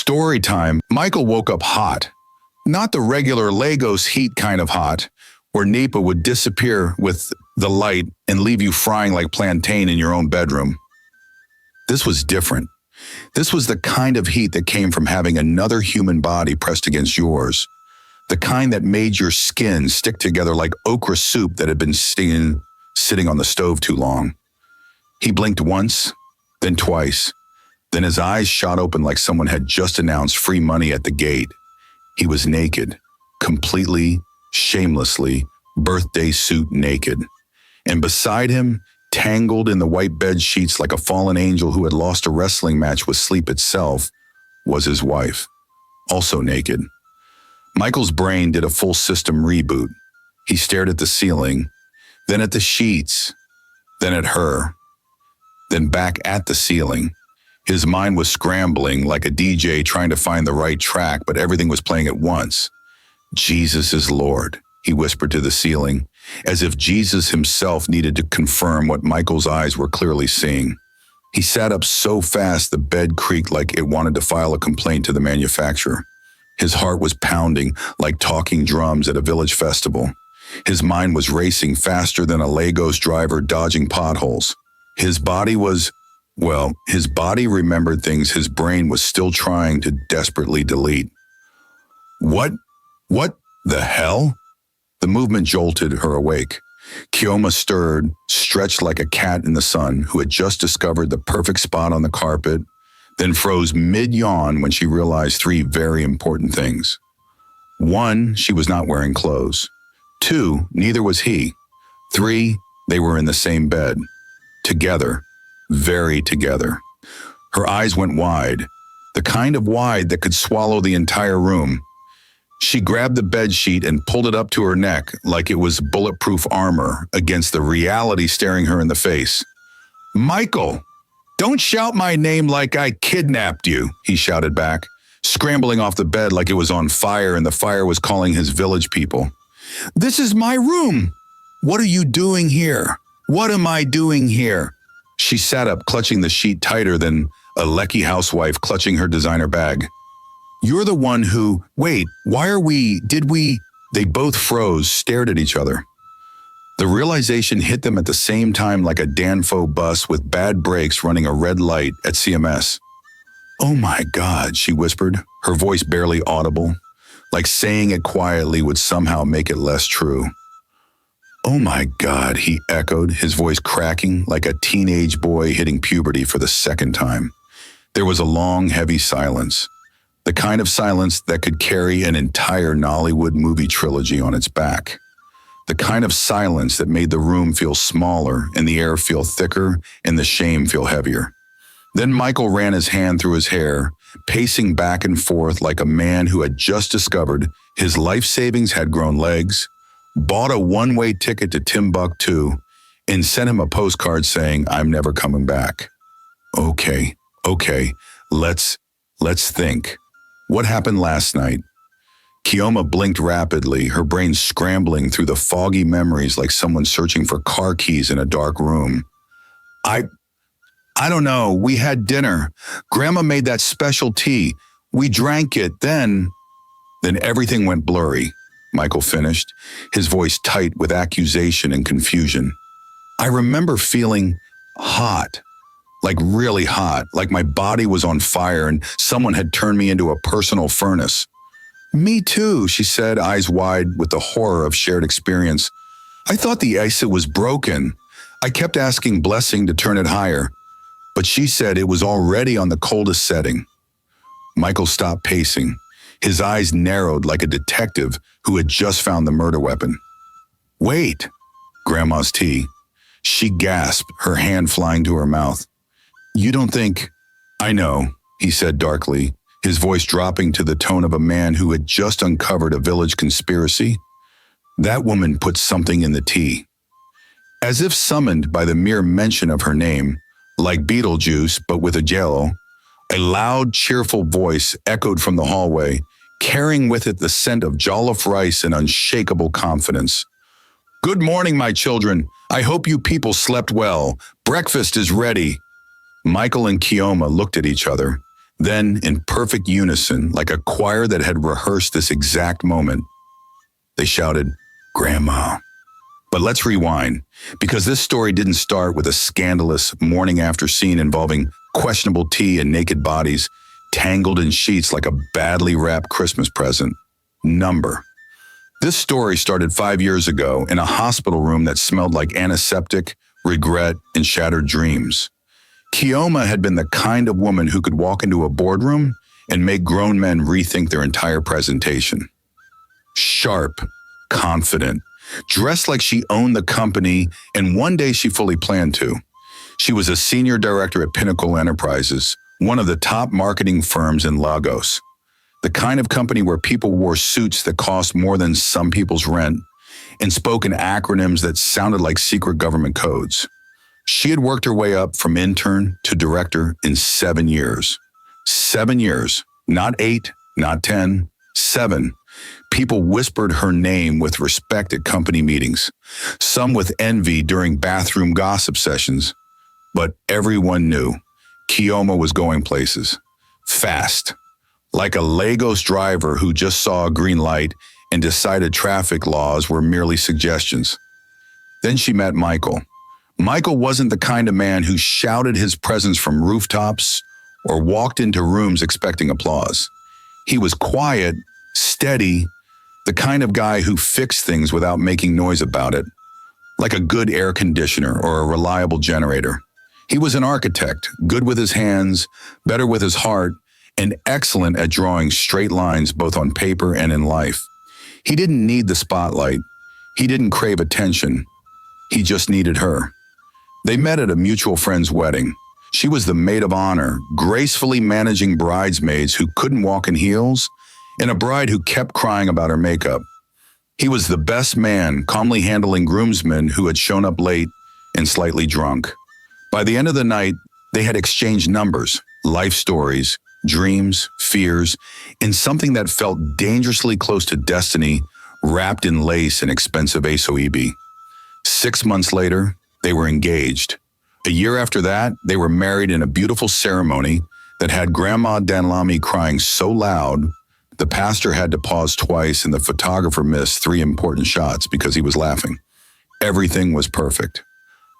Story time. Michael woke up hot. Not the regular Lagos heat kind of hot, where NEPA would disappear with the light and leave you frying like plantain in your own bedroom. This was different. This was the kind of heat that came from having another human body pressed against yours. The kind that made your skin stick together like okra soup that had been sitting on the stove too long. He blinked once, then twice. Then his eyes shot open like someone had just announced free money at the gate. He was naked, completely, shamelessly, birthday suit naked. And beside him, tangled in the white bed sheets like a fallen angel who had lost a wrestling match with sleep itself, was his wife, also naked. Michael's brain did a full system reboot. He stared at the ceiling, then at the sheets, then at her, then back at the ceiling. His mind was scrambling like a DJ trying to find the right track, but everything was playing at once. Jesus is Lord, he whispered to the ceiling, as if Jesus himself needed to confirm what Michael's eyes were clearly seeing. He sat up so fast the bed creaked like it wanted to file a complaint to the manufacturer. His heart was pounding like talking drums at a village festival. His mind was racing faster than a Lagos driver dodging potholes. His body remembered things his brain was still trying to desperately delete. What the hell? The movement jolted her awake. Kioma stirred, stretched like a cat in the sun who had just discovered the perfect spot on the carpet, then froze mid-yawn when she realized three very important things. 1, she was not wearing clothes. 2, neither was he. 3, they were in the same bed. Together. Very together. Her eyes went wide, the kind of wide that could swallow the entire room. She grabbed the bedsheet and pulled it up to her neck like it was bulletproof armor against the reality staring her in the face. Michael! Don't shout my name like I kidnapped you, he shouted back, scrambling off the bed like it was on fire and the fire was calling his village people. This is my room! What are you doing here? What am I doing here? She sat up, clutching the sheet tighter than a Lecky housewife clutching her designer bag. You're the one who… Wait, They both froze, stared at each other. The realization hit them at the same time like a Danfo bus with bad brakes running a red light at CMS. Oh my God, she whispered, her voice barely audible, like saying it quietly would somehow make it less true. Oh my God, he echoed, his voice cracking like a teenage boy hitting puberty for the second time. There was a long, heavy silence, the kind of silence that could carry an entire Nollywood movie trilogy on its back. The kind of silence that made the room feel smaller and the air feel thicker and the shame feel heavier. Then Michael ran his hand through his hair, pacing back and forth like a man who had just discovered his life savings had grown legs, bought a one-way ticket to Timbuktu, and sent him a postcard saying, I'm never coming back. Okay, let's think. What happened last night? Kioma blinked rapidly, her brain scrambling through the foggy memories like someone searching for car keys in a dark room. I don't know. We had dinner. Grandma made that special tea. We drank it. Then everything went blurry. Michael finished, his voice tight with accusation and confusion. I remember feeling hot, like really hot, like my body was on fire and someone had turned me into a personal furnace. Me too, she said, eyes wide with the horror of shared experience. I thought the ISA was broken. I kept asking Blessing to turn it higher, but she said it was already on the coldest setting. Michael stopped pacing. His eyes narrowed like a detective who had just found the murder weapon. Wait, Grandma's tea. She gasped, her hand flying to her mouth. You don't think… I know, he said darkly, his voice dropping to the tone of a man who had just uncovered a village conspiracy. That woman put something in the tea. As if summoned by the mere mention of her name, like Beetlejuice but with a jello, a loud, cheerful voice echoed from the hallway, carrying with it the scent of jollof rice and unshakable confidence. Good morning, my children. I hope you people slept well. Breakfast is ready. Michael and Kioma looked at each other, Then, in perfect unison, like a choir that had rehearsed this exact moment, they shouted, "Grandma." But let's rewind, because this story didn't start with a scandalous morning after scene involving questionable tea and naked bodies tangled in sheets like a badly wrapped Christmas present. Number. This story started 5 years ago in a hospital room that smelled like antiseptic, regret, and shattered dreams. Kioma had been the kind of woman who could walk into a boardroom and make grown men rethink their entire presentation. Sharp, confident, dressed like she owned the company, and one day she fully planned to. She was a senior director at Pinnacle Enterprises, one of the top marketing firms in Lagos. The kind of company where people wore suits that cost more than some people's rent and spoke in acronyms that sounded like secret government codes. She had worked her way up from intern to director in 7 years. 7 years, not 8, not 10, 7. People whispered her name with respect at company meetings, some with envy during bathroom gossip sessions, but everyone knew Kioma was going places, fast, like a Lagos driver who just saw a green light and decided traffic laws were merely suggestions. Then she met Michael. Michael wasn't the kind of man who shouted his presence from rooftops or walked into rooms expecting applause. He was quiet, steady, the kind of guy who fixed things without making noise about it, like a good air conditioner or a reliable generator. He was an architect, good with his hands, better with his heart, and excellent at drawing straight lines both on paper and in life. He didn't need the spotlight. He didn't crave attention. He just needed her. They met at a mutual friend's wedding. She was the maid of honor, gracefully managing bridesmaids who couldn't walk in heels, and a bride who kept crying about her makeup. He was the best man, calmly handling groomsmen who had shown up late and slightly drunk. By the end of the night, they had exchanged numbers, life stories, dreams, fears, and something that felt dangerously close to destiny, wrapped in lace and expensive asoebi. 6 months later, they were engaged. A year after that, they were married in a beautiful ceremony that had Grandma Danlami crying so loud, the pastor had to pause twice and the photographer missed 3 important shots because he was laughing. Everything was perfect.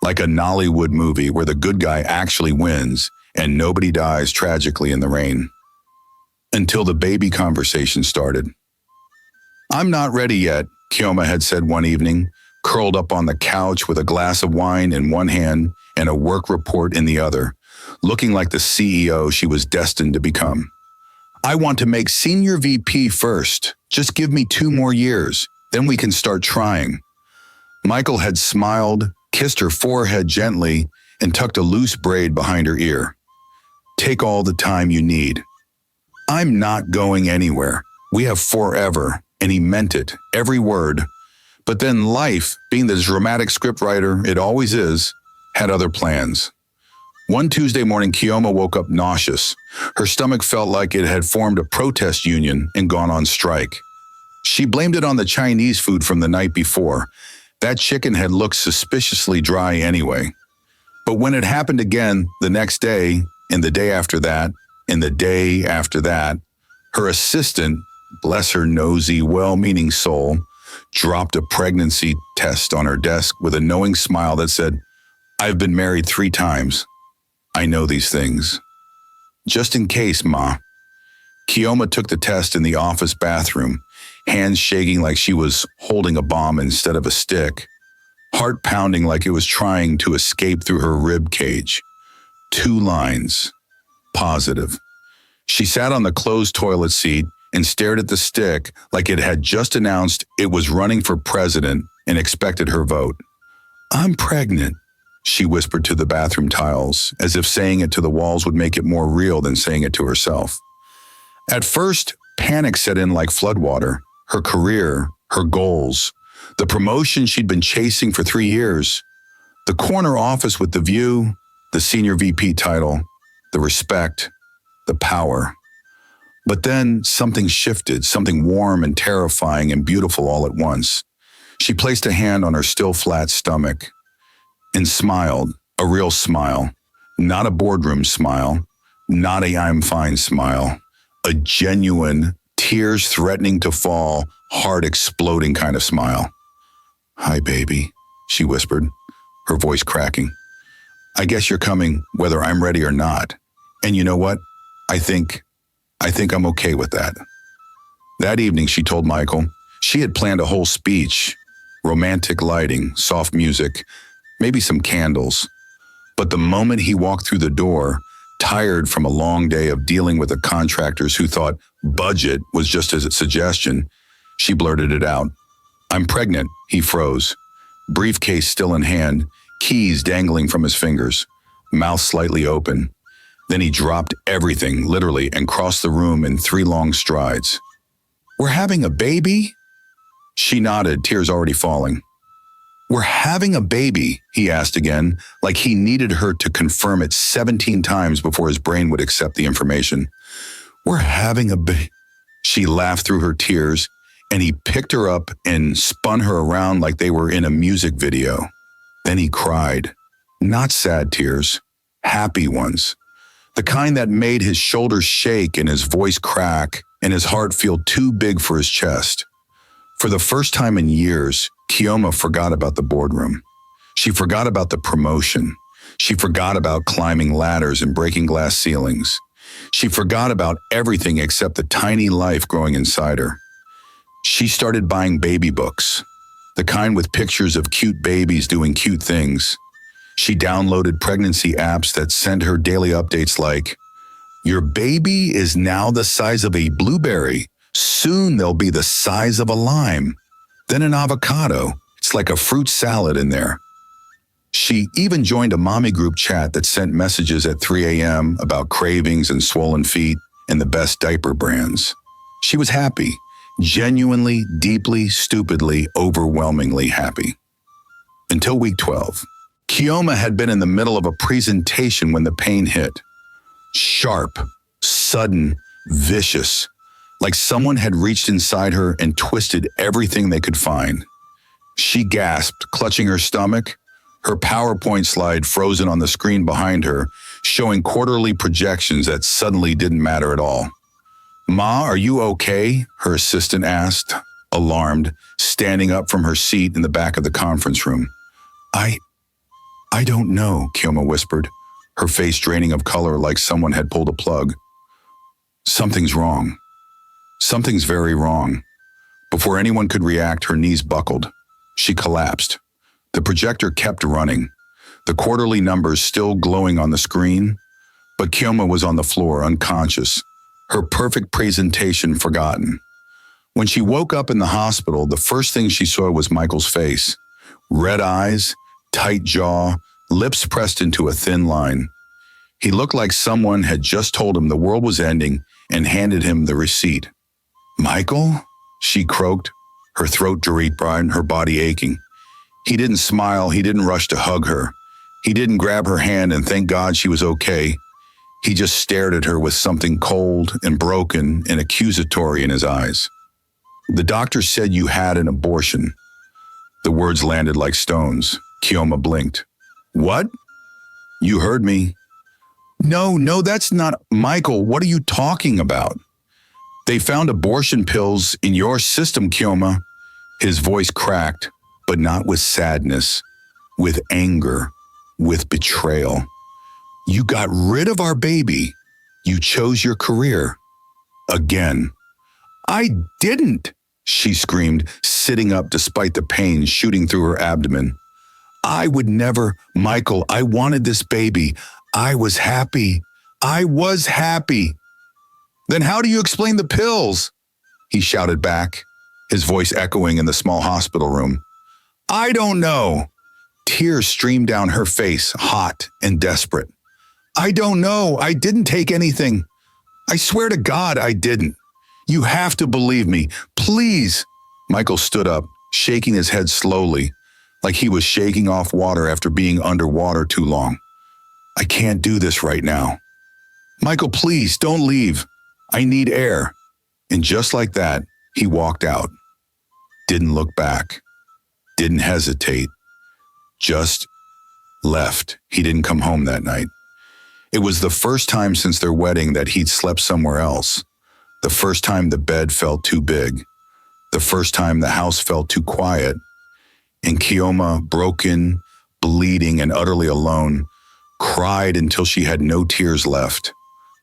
Like a Nollywood movie where the good guy actually wins and nobody dies tragically in the rain. Until the baby conversation started. "I'm not ready yet," Kioma had said one evening, curled up on the couch with a glass of wine in one hand and a work report in the other, looking like the CEO she was destined to become. "I want to make senior VP first. Just give me 2 more years, then we can start trying." Michael had smiled, kissed her forehead gently, and tucked a loose braid behind her ear. "Take all the time you need. I'm not going anywhere. We have forever," and he meant it, every word. But then life, being the dramatic scriptwriter it always is, had other plans. One Tuesday morning, Kioma woke up nauseous. Her stomach felt like it had formed a protest union and gone on strike. She blamed it on the Chinese food from the night before. That chicken had looked suspiciously dry anyway. But when it happened again the next day, and the day after that, and the day after that, her assistant, bless her nosy, well-meaning soul, dropped a pregnancy test on her desk with a knowing smile that said, "I've been married 3 times. I know these things. Just in case, Ma." Kioma took the test in the office bathroom, hands shaking like she was holding a bomb instead of a stick, heart pounding like it was trying to escape through her rib cage. 2 lines. Positive. She sat on the closed toilet seat and stared at the stick like it had just announced it was running for president and expected her vote. "I'm pregnant," she whispered to the bathroom tiles, as if saying it to the walls would make it more real than saying it to herself. At first, panic set in like floodwater. Her career, her goals, the promotion she'd been chasing for 3 years, the corner office with the view, the senior VP title, the respect, the power. But then something shifted, something warm and terrifying and beautiful all at once. She placed a hand on her still flat stomach and smiled, a real smile, not a boardroom smile, Not a I'm fine smile. A genuine, tears threatening to fall, heart exploding kind of smile. Hi, baby, she whispered, her voice cracking. I guess you're coming whether I'm ready or not. And you know what? I think I'm okay with that. That evening, she told Michael, she had planned a whole speech, romantic lighting, soft music, maybe some candles. But the moment he walked through the door, tired from a long day of dealing with the contractors who thought budget was just a suggestion, she blurted it out. I'm pregnant, he froze. Briefcase still in hand, keys dangling from his fingers, mouth slightly open. Then he dropped everything, literally, and crossed the room in 3 long strides. We're having a baby? She nodded, tears already falling. We're having a baby, he asked again, like he needed her to confirm it 17 times before his brain would accept the information. We're having a baby. She laughed through her tears, and he picked her up and spun her around like they were in a music video. Then he cried. Not sad tears, happy ones. The kind that made his shoulders shake and his voice crack and his heart feel too big for his chest. For the first time in years, Kioma forgot about the boardroom. She forgot about the promotion. She forgot about climbing ladders and breaking glass ceilings. She forgot about everything except the tiny life growing inside her. She started buying baby books, the kind with pictures of cute babies doing cute things. She downloaded pregnancy apps that sent her daily updates like, your baby is now the size of a blueberry. Soon they'll be the size of a lime. Then an avocado. It's like a fruit salad in there. She even joined a mommy group chat that sent messages at 3 a.m. about cravings and swollen feet and the best diaper brands. She was happy, genuinely, deeply, stupidly, overwhelmingly happy. Until week 12. Kioma had been in the middle of a presentation when the pain hit. Sharp, sudden, vicious, like someone had reached inside her and twisted everything they could find. She gasped, clutching her stomach, her PowerPoint slide frozen on the screen behind her, showing quarterly projections that suddenly didn't matter at all. Ma, are you okay? Her assistant asked, alarmed, standing up from her seat in the back of the conference room. I don't know, Kioma whispered, her face draining of color like someone had pulled a plug. Something's wrong. Something's very wrong. Before anyone could react, her knees buckled. She collapsed. The projector kept running, the quarterly numbers still glowing on the screen, but Kioma was on the floor, unconscious, her perfect presentation forgotten. When she woke up in the hospital, the first thing she saw was Michael's face. Red eyes, tight jaw, lips pressed into a thin line. He looked like someone had just told him the world was ending and handed him the receipt. Michael? She croaked, her throat dry and her body aching. He didn't smile, he didn't rush to hug her. He didn't grab her hand and thank God she was okay. He just stared at her with something cold and broken and accusatory in his eyes. The doctor said you had an abortion. The words landed like stones. Kioma blinked. What? You heard me. No, that's not... Michael, what are you talking about? They found abortion pills in your system, Kioma. His voice cracked, but not with sadness, with anger, with betrayal. You got rid of our baby. You chose your career. Again. I didn't, she screamed, sitting up despite the pain shooting through her abdomen. I would never... Michael, I wanted this baby. I was happy. I was happy. Then how do you explain the pills? He shouted back, his voice echoing in the small hospital room. I don't know. Tears streamed down her face, hot and desperate. I don't know. I didn't take anything. I swear to God I didn't. You have to believe me. Please. Michael stood up, shaking his head slowly, like he was shaking off water after being underwater too long. I can't do this right now. Michael, please, don't leave. I need air. And just like that, he walked out. Didn't look back. Didn't hesitate. Just left. He didn't come home that night. It was the first time since their wedding that he'd slept somewhere else. The first time the bed felt too big. The first time the house felt too quiet. And Keoma, broken, bleeding, and utterly alone, cried until she had no tears left,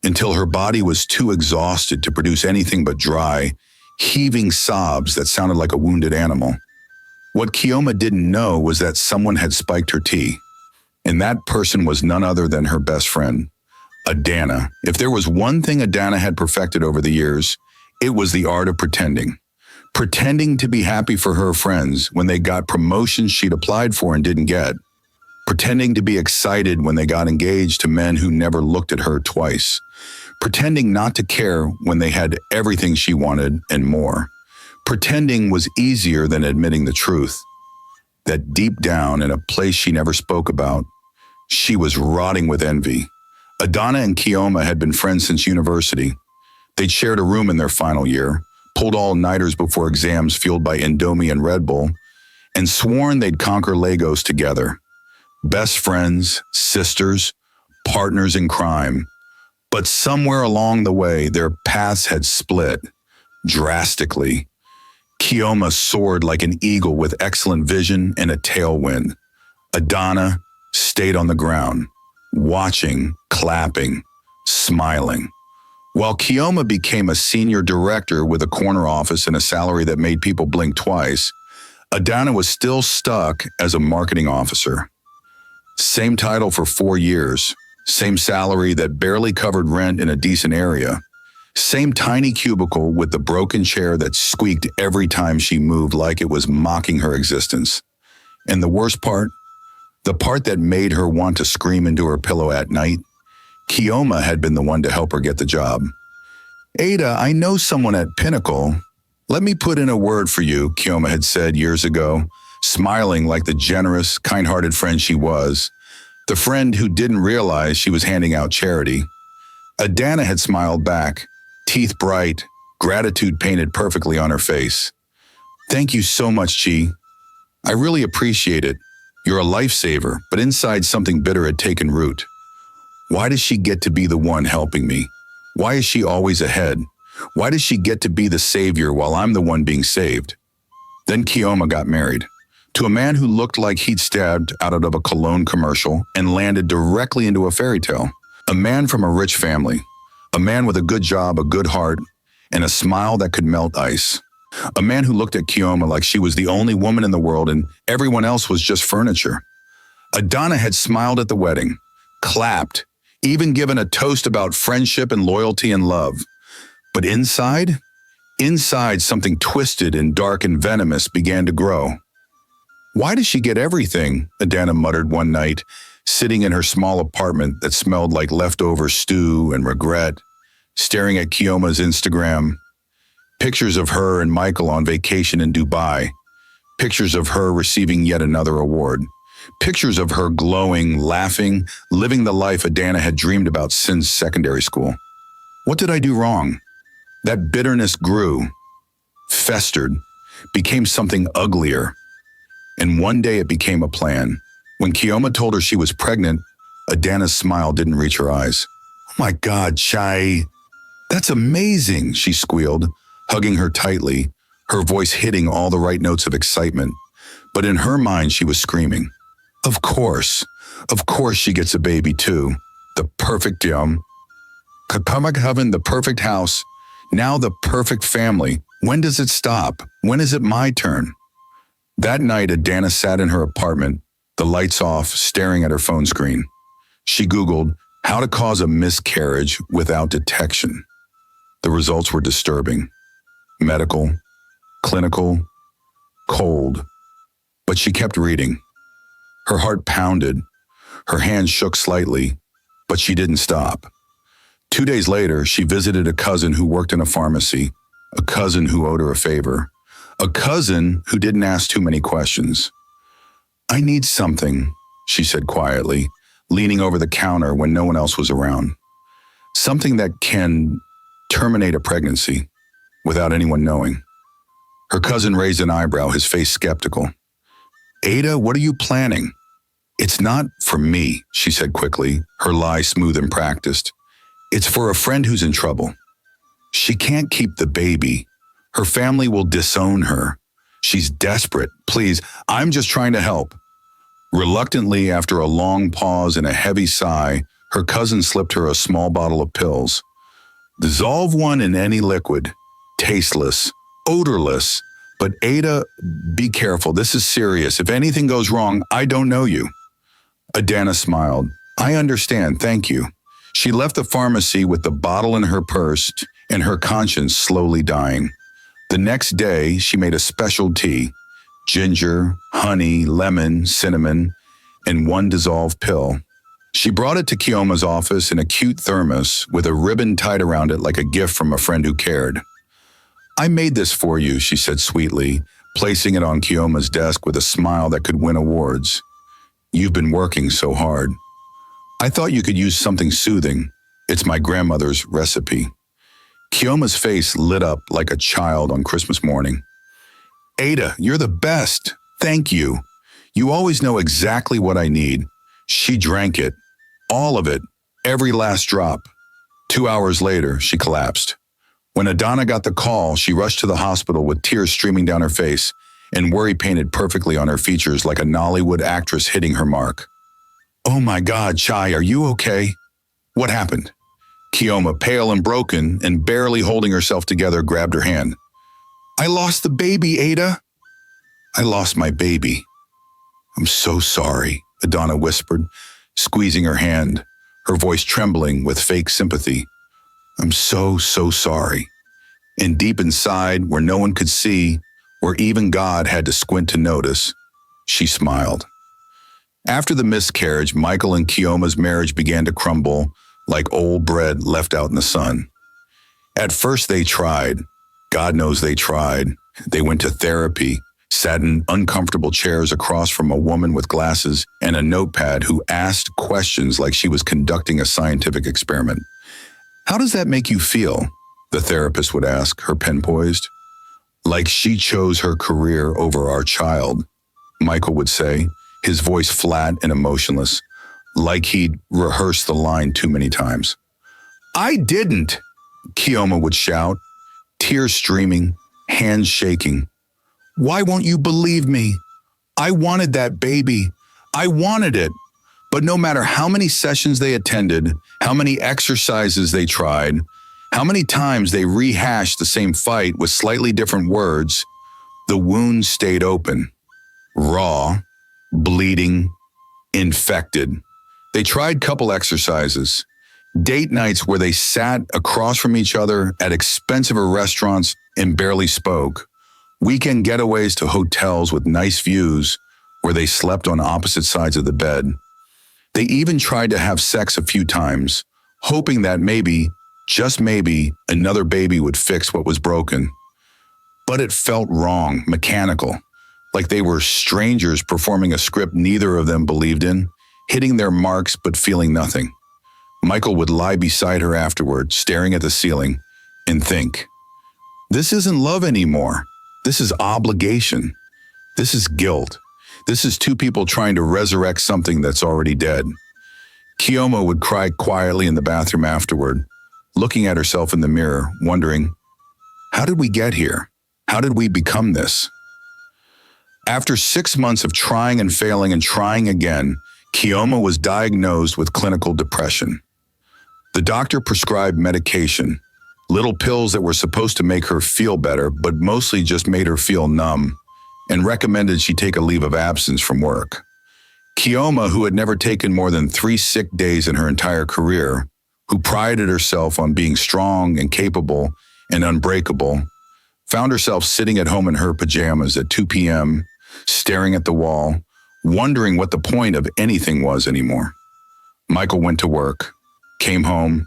until her body was too exhausted to produce anything but dry, heaving sobs that sounded like a wounded animal. What Keoma didn't know was that someone had spiked her tea, and that person was none other than her best friend, Adana. If there was one thing Adana had perfected over the years, it was the art of pretending. Pretending to be happy for her friends when they got promotions she'd applied for and didn't get. Pretending to be excited when they got engaged to men who never looked at her twice. Pretending not to care when they had everything she wanted and more. Pretending was easier than admitting the truth. That deep down, in a place she never spoke about, she was rotting with envy. Adana and Keoma had been friends since university. They'd shared a room in their final year, pulled all-nighters before exams fueled by Indomie and Red Bull, and sworn they'd conquer Lagos together. Best friends, sisters, partners in crime. But somewhere along the way, their paths had split, drastically. Keoma soared like an eagle with excellent vision and a tailwind. Adana stayed on the ground, watching, clapping, smiling. While Keoma became a senior director with a corner office and a salary that made people blink twice, Adana was still stuck as a marketing officer. Same title for 4 years, same salary that barely covered rent in a decent area, same tiny cubicle with the broken chair that squeaked every time she moved like it was mocking her existence. And the worst part, the part that made her want to scream into her pillow at night, Keoma had been the one to help her get the job. "Ada, I know someone at Pinnacle. Let me put in a word for you," Keoma had said years ago, smiling like the generous, kind-hearted friend she was, the friend who didn't realize she was handing out charity. Adana had smiled back, teeth bright, gratitude painted perfectly on her face. "Thank you so much, Chi. I really appreciate it. You're a lifesaver," but inside something bitter had taken root. Why does she get to be the one helping me? Why is she always ahead? Why does she get to be the savior while I'm the one being saved? Then Keoma got married to a man who looked like he'd stabbed out of a cologne commercial and landed directly into a fairy tale. A man from a rich family. A man with a good job, a good heart, and a smile that could melt ice. A man who looked at Keoma like she was the only woman in the world and everyone else was just furniture. Adana had smiled at the wedding, clapped, even given a toast about friendship and loyalty and love. But inside something twisted and dark and venomous began to grow. "Why does she get everything?" Adana muttered one night, sitting in her small apartment that smelled like leftover stew and regret, staring at Keoma's Instagram. Pictures of her and Michael on vacation in Dubai. Pictures of her receiving yet another award. Pictures of her glowing, laughing, living the life Adana had dreamed about since secondary school. What did I do wrong? That bitterness grew, festered, became something uglier. And one day it became a plan. When Keoma told her she was pregnant, Adana's smile didn't reach her eyes. "Oh my God, Chai, that's amazing," she squealed, hugging her tightly, her voice hitting all the right notes of excitement. But in her mind, she was screaming. Of course she gets a baby too. The perfect the perfect house, now the perfect family. When does it stop? When is it my turn? That night, Adana sat in her apartment, the lights off, staring at her phone screen. She Googled how to cause a miscarriage without detection. The results were disturbing. Medical, clinical, cold. But she kept reading. Her heart pounded. Her hands shook slightly, but she didn't stop. 2 days later, she visited a cousin who worked in a pharmacy, a cousin who owed her a favor, a cousin who didn't ask too many questions. "I need something," she said quietly, leaning over the counter when no one else was around. "Something that can terminate a pregnancy without anyone knowing." Her cousin raised an eyebrow, his face skeptical. "Ada, what are you planning?" It's not for me, she said quickly, her lie smooth and practiced. It's for a friend who's in trouble. She can't keep the baby. Her family will disown her. She's desperate. Please, I'm just trying to help. Reluctantly, after a long pause and a heavy sigh, her cousin slipped her a small bottle of pills. Dissolve one in any liquid. Tasteless, odorless. But Ada, be careful. This is serious. If anything goes wrong, I don't know you. Adana smiled. I understand, thank you. She left the pharmacy with the bottle in her purse and her conscience slowly dying. The next day, she made a special tea. Ginger, honey, lemon, cinnamon, and one dissolved pill. She brought it to Kioma's office in a cute thermos with a ribbon tied around it like a gift from a friend who cared. I made this for you, she said sweetly, placing it on Kioma's desk with a smile that could win awards. You've been working so hard. I thought you could use something soothing. It's my grandmother's recipe. Kioma's face lit up like a child on Christmas morning. Ada, you're the best. Thank you. You always know exactly what I need. She drank it. All of it. Every last drop. 2 hours later, she collapsed. When Adana got the call, she rushed to the hospital with tears streaming down her face and worry painted perfectly on her features like a Nollywood actress hitting her mark. Oh my God, Chai, are you okay? What happened? Kioma, pale and broken and barely holding herself together, grabbed her hand. I lost the baby, Ada. I lost my baby. I'm so sorry, Adana whispered, squeezing her hand, her voice trembling with fake sympathy. I'm so sorry. And deep inside, where no one could see, where even God had to squint to notice, she smiled. After the miscarriage, Michael and Kioma's marriage began to crumble like old bread left out in the sun. At first they tried. God knows they tried. They went to therapy, sat in uncomfortable chairs across from a woman with glasses and a notepad who asked questions like she was conducting a scientific experiment. How does that make you feel? The therapist would ask, her pen poised. Like she chose her career over our child, Michael would say, his voice flat and emotionless, like he'd rehearsed the line too many times. I didn't, Kioma would shout, tears streaming, hands shaking. Why won't you believe me? I wanted that baby. I wanted it. But no matter how many sessions they attended, how many exercises they tried, how many times they rehashed the same fight with slightly different words, the wound stayed open, raw, bleeding, infected. They tried couple exercises, date nights where they sat across from each other at expensive restaurants and barely spoke, weekend getaways to hotels with nice views where they slept on opposite sides of the bed. They even tried to have sex a few times, hoping that maybe, just maybe, another baby would fix what was broken. But it felt wrong, mechanical, like they were strangers performing a script neither of them believed in, hitting their marks but feeling nothing. Michael would lie beside her afterward, staring at the ceiling, and think, this isn't love anymore. This is obligation. This is guilt. This is two people trying to resurrect something that's already dead. Kioma would cry quietly in the bathroom afterward, looking at herself in the mirror, wondering, how did we get here? How did we become this? After 6 months of trying and failing and trying again, Kioma was diagnosed with clinical depression. The doctor prescribed medication, little pills that were supposed to make her feel better, but mostly just made her feel numb, and recommended she take a leave of absence from work. Kioma, who had never taken more than 3 sick days in her entire career, who prided herself on being strong and capable and unbreakable, found herself sitting at home in her pajamas at 2 p.m., staring at the wall, wondering what the point of anything was anymore. Michael went to work, came home,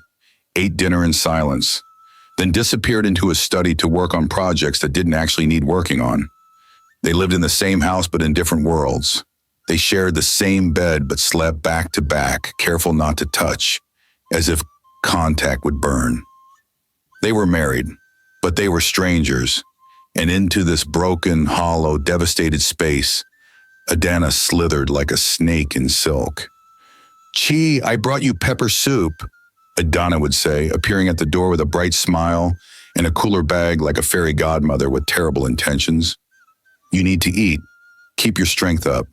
ate dinner in silence, then disappeared into his study to work on projects that didn't actually need working on. They lived in the same house but in different worlds. They shared the same bed but slept back to back, careful not to touch, as if contact would burn. They were married, but they were strangers, and into this broken, hollow, devastated space, Adana slithered like a snake in silk. "Chi, I brought you pepper soup," Adana would say, appearing at the door with a bright smile and a cooler bag like a fairy godmother with terrible intentions. "You need to eat. Keep your strength up.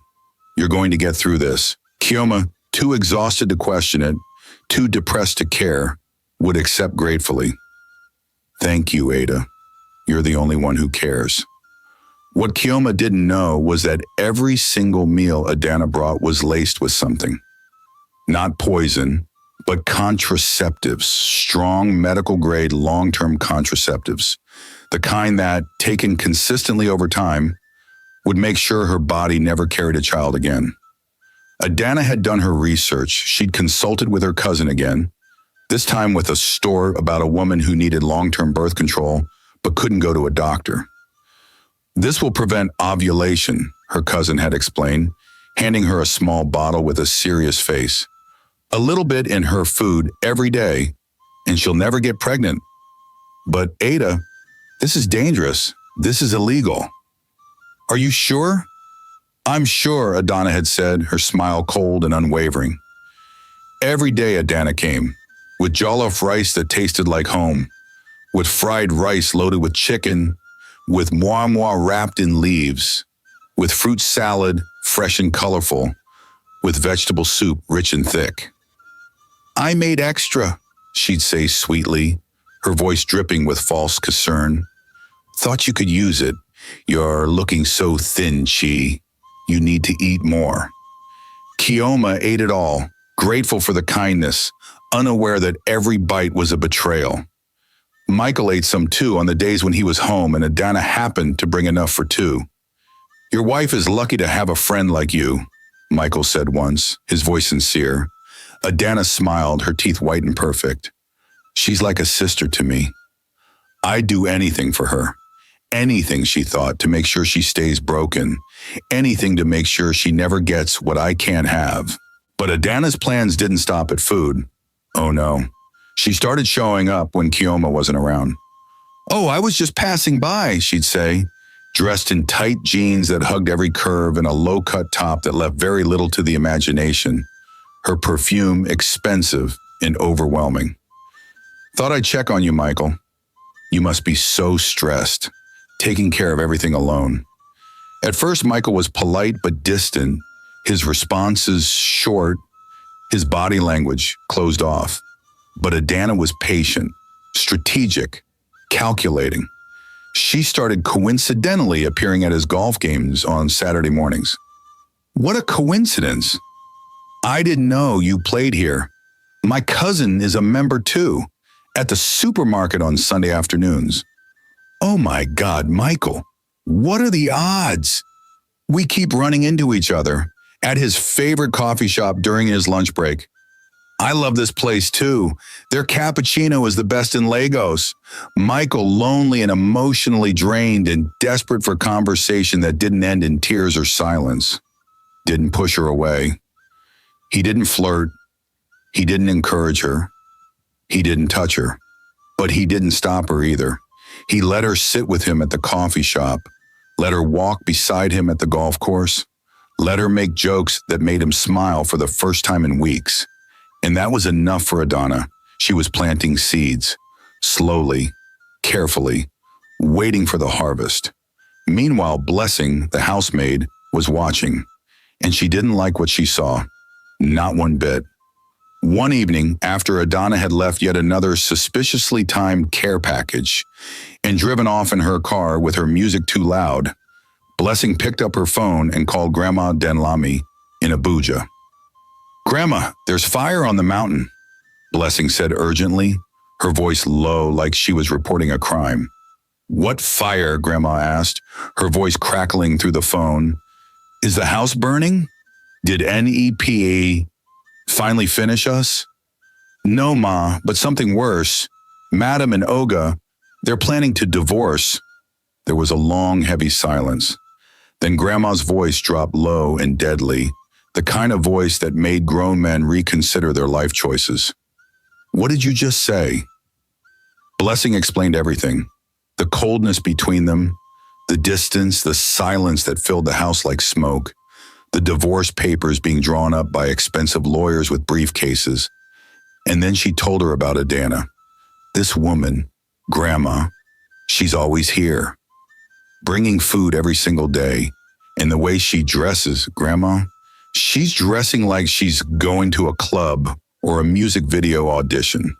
You're going to get through this." Kioma, too exhausted to question it, too depressed to care, would accept gratefully. "Thank you, Ada. You're the only one who cares." What Kioma didn't know was that every single meal Adana brought was laced with something. Not poison, but contraceptives, strong medical-grade long-term contraceptives, the kind that, taken consistently over time, would make sure her body never carried a child again. Adana had done her research. She'd consulted with her cousin again, this time with a store about a woman who needed long-term birth control but couldn't go to a doctor. "This will prevent ovulation," her cousin had explained, handing her a small bottle with a serious face. "A little bit in her food every day, and she'll never get pregnant." "But Ada, this is dangerous. This is illegal." "Are you sure?" "I'm sure," Adana had said, her smile cold and unwavering. Every day Adana came, with jollof rice that tasted like home, with fried rice loaded with chicken, with moi wrapped in leaves, with fruit salad, fresh and colorful, with vegetable soup rich and thick. "I made extra," she'd say sweetly, her voice dripping with false concern. "Thought you could use it. You're looking so thin, Chi. You need to eat more." Kioma ate it all, grateful for the kindness, unaware that every bite was a betrayal. Michael ate some too on the days when he was home, and Adana happened to bring enough for two. "Your wife is lucky to have a friend like you," Michael said once, his voice sincere. Adana smiled, her teeth white and perfect. "She's like a sister to me. I'd do anything for her. Anything," she thought, "to make sure she stays broken. Anything to make sure she never gets what I can't have." But Adana's plans didn't stop at food. Oh no. She started showing up when Kioma wasn't around. "Oh, I was just passing by," she'd say, dressed in tight jeans that hugged every curve and a low-cut top that left very little to the imagination. Her perfume expensive and overwhelming. "Thought I'd check on you, Michael. You must be so stressed, taking care of everything alone." At first, Michael was polite but distant, his responses short, his body language closed off. But Adana was patient, strategic, calculating. She started coincidentally appearing at his golf games on Saturday mornings. "What a coincidence. I didn't know you played here. My cousin is a member too, at the supermarket on Sunday afternoons." "Oh my God, Michael, what are the odds? We keep running into each other at his favorite coffee shop during his lunch break. I love this place too. Their cappuccino is the best in Lagos." Michael, lonely and emotionally drained and desperate for conversation that didn't end in tears or silence, didn't push her away. He didn't flirt. He didn't encourage her. He didn't touch her. But he didn't stop her either. He let her sit with him at the coffee shop, let her walk beside him at the golf course, let her make jokes that made him smile for the first time in weeks. And that was enough for Adana. She was planting seeds, slowly, carefully, waiting for the harvest. Meanwhile, Blessing, the housemaid, was watching, and she didn't like what she saw. Not one bit. One evening, after Adana had left yet another suspiciously timed care package and driven off in her car with her music too loud, Blessing picked up her phone and called Grandma Denlami in Abuja. "Grandma, there's fire on the mountain," Blessing said urgently, her voice low like she was reporting a crime. "What fire?" Grandma asked, her voice crackling through the phone. "Is the house burning? Did NEPA finally finish us?" "No, Ma, but something worse. Madam and Oga, they're planning to divorce." There was a long, heavy silence. Then Grandma's voice dropped low and deadly, the kind of voice that made grown men reconsider their life choices. "What did you just say?" Blessing explained everything. The coldness between them, the distance, the silence that filled the house like smoke, the divorce papers being drawn up by expensive lawyers with briefcases. And then she told her about Adana. This woman, Grandma, she's always here, bringing food every single day. And the way she dresses, Grandma, she's dressing like she's going to a club or a music video audition.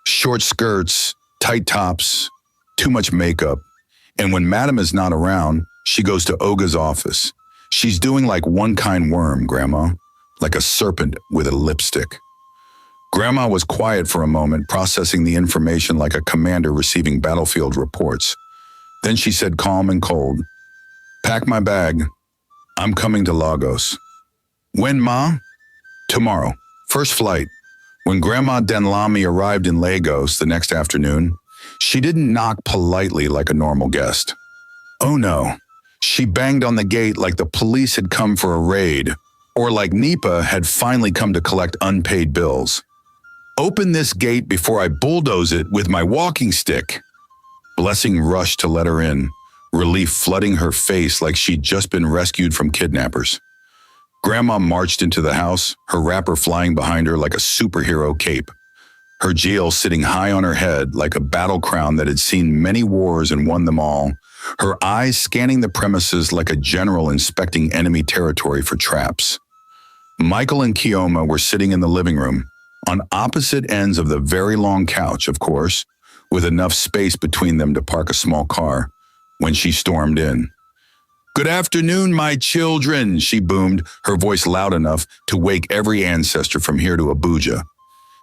Short skirts, tight tops, too much makeup. And when Madam is not around, she goes to Olga's office. She's doing like one-kind worm, Grandma, like a serpent with a lipstick. Grandma was quiet for a moment, processing the information like a commander receiving battlefield reports. Then she said calm and cold, "Pack my bag. I'm coming to Lagos." "When, Ma?" "Tomorrow. First flight." When Grandma Denlami arrived in Lagos the next afternoon, she didn't knock politely like a normal guest. Oh no, she banged on the gate like the police had come for a raid, or like NEPA had finally come to collect unpaid bills. "Open this gate before I bulldoze it with my walking stick." Blessing rushed to let her in, relief flooding her face like she'd just been rescued from kidnappers. Grandma marched into the house, her wrapper flying behind her like a superhero cape. Her jewel sitting high on her head like a battle crown that had seen many wars and won them all, her eyes scanning the premises like a general inspecting enemy territory for traps. Michael and Kioma were sitting in the living room, on opposite ends of the very long couch, of course, with enough space between them to park a small car, when she stormed in. "Good afternoon, my children," she boomed, her voice loud enough to wake every ancestor from here to Abuja.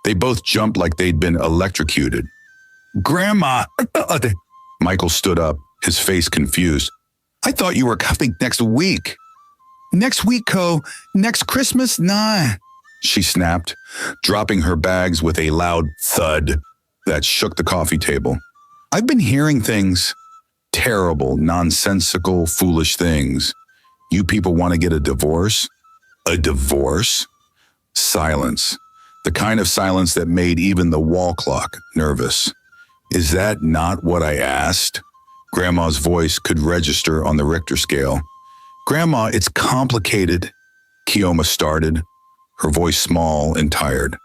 They both jumped like they'd been electrocuted. "Grandma!" Michael stood up, his face confused. "I thought you were coming next week." "Next week, Co. Next Christmas? Nah," she snapped, dropping her bags with a loud thud that shook the coffee table. "I've been hearing things. Terrible, nonsensical, foolish things. You people want to get a divorce? A divorce?" Silence. The kind of silence that made even the wall clock nervous. "Is that not what I asked?" Grandma's voice could register on the Richter scale. "Grandma, it's complicated," Kioma started, her voice small and tired.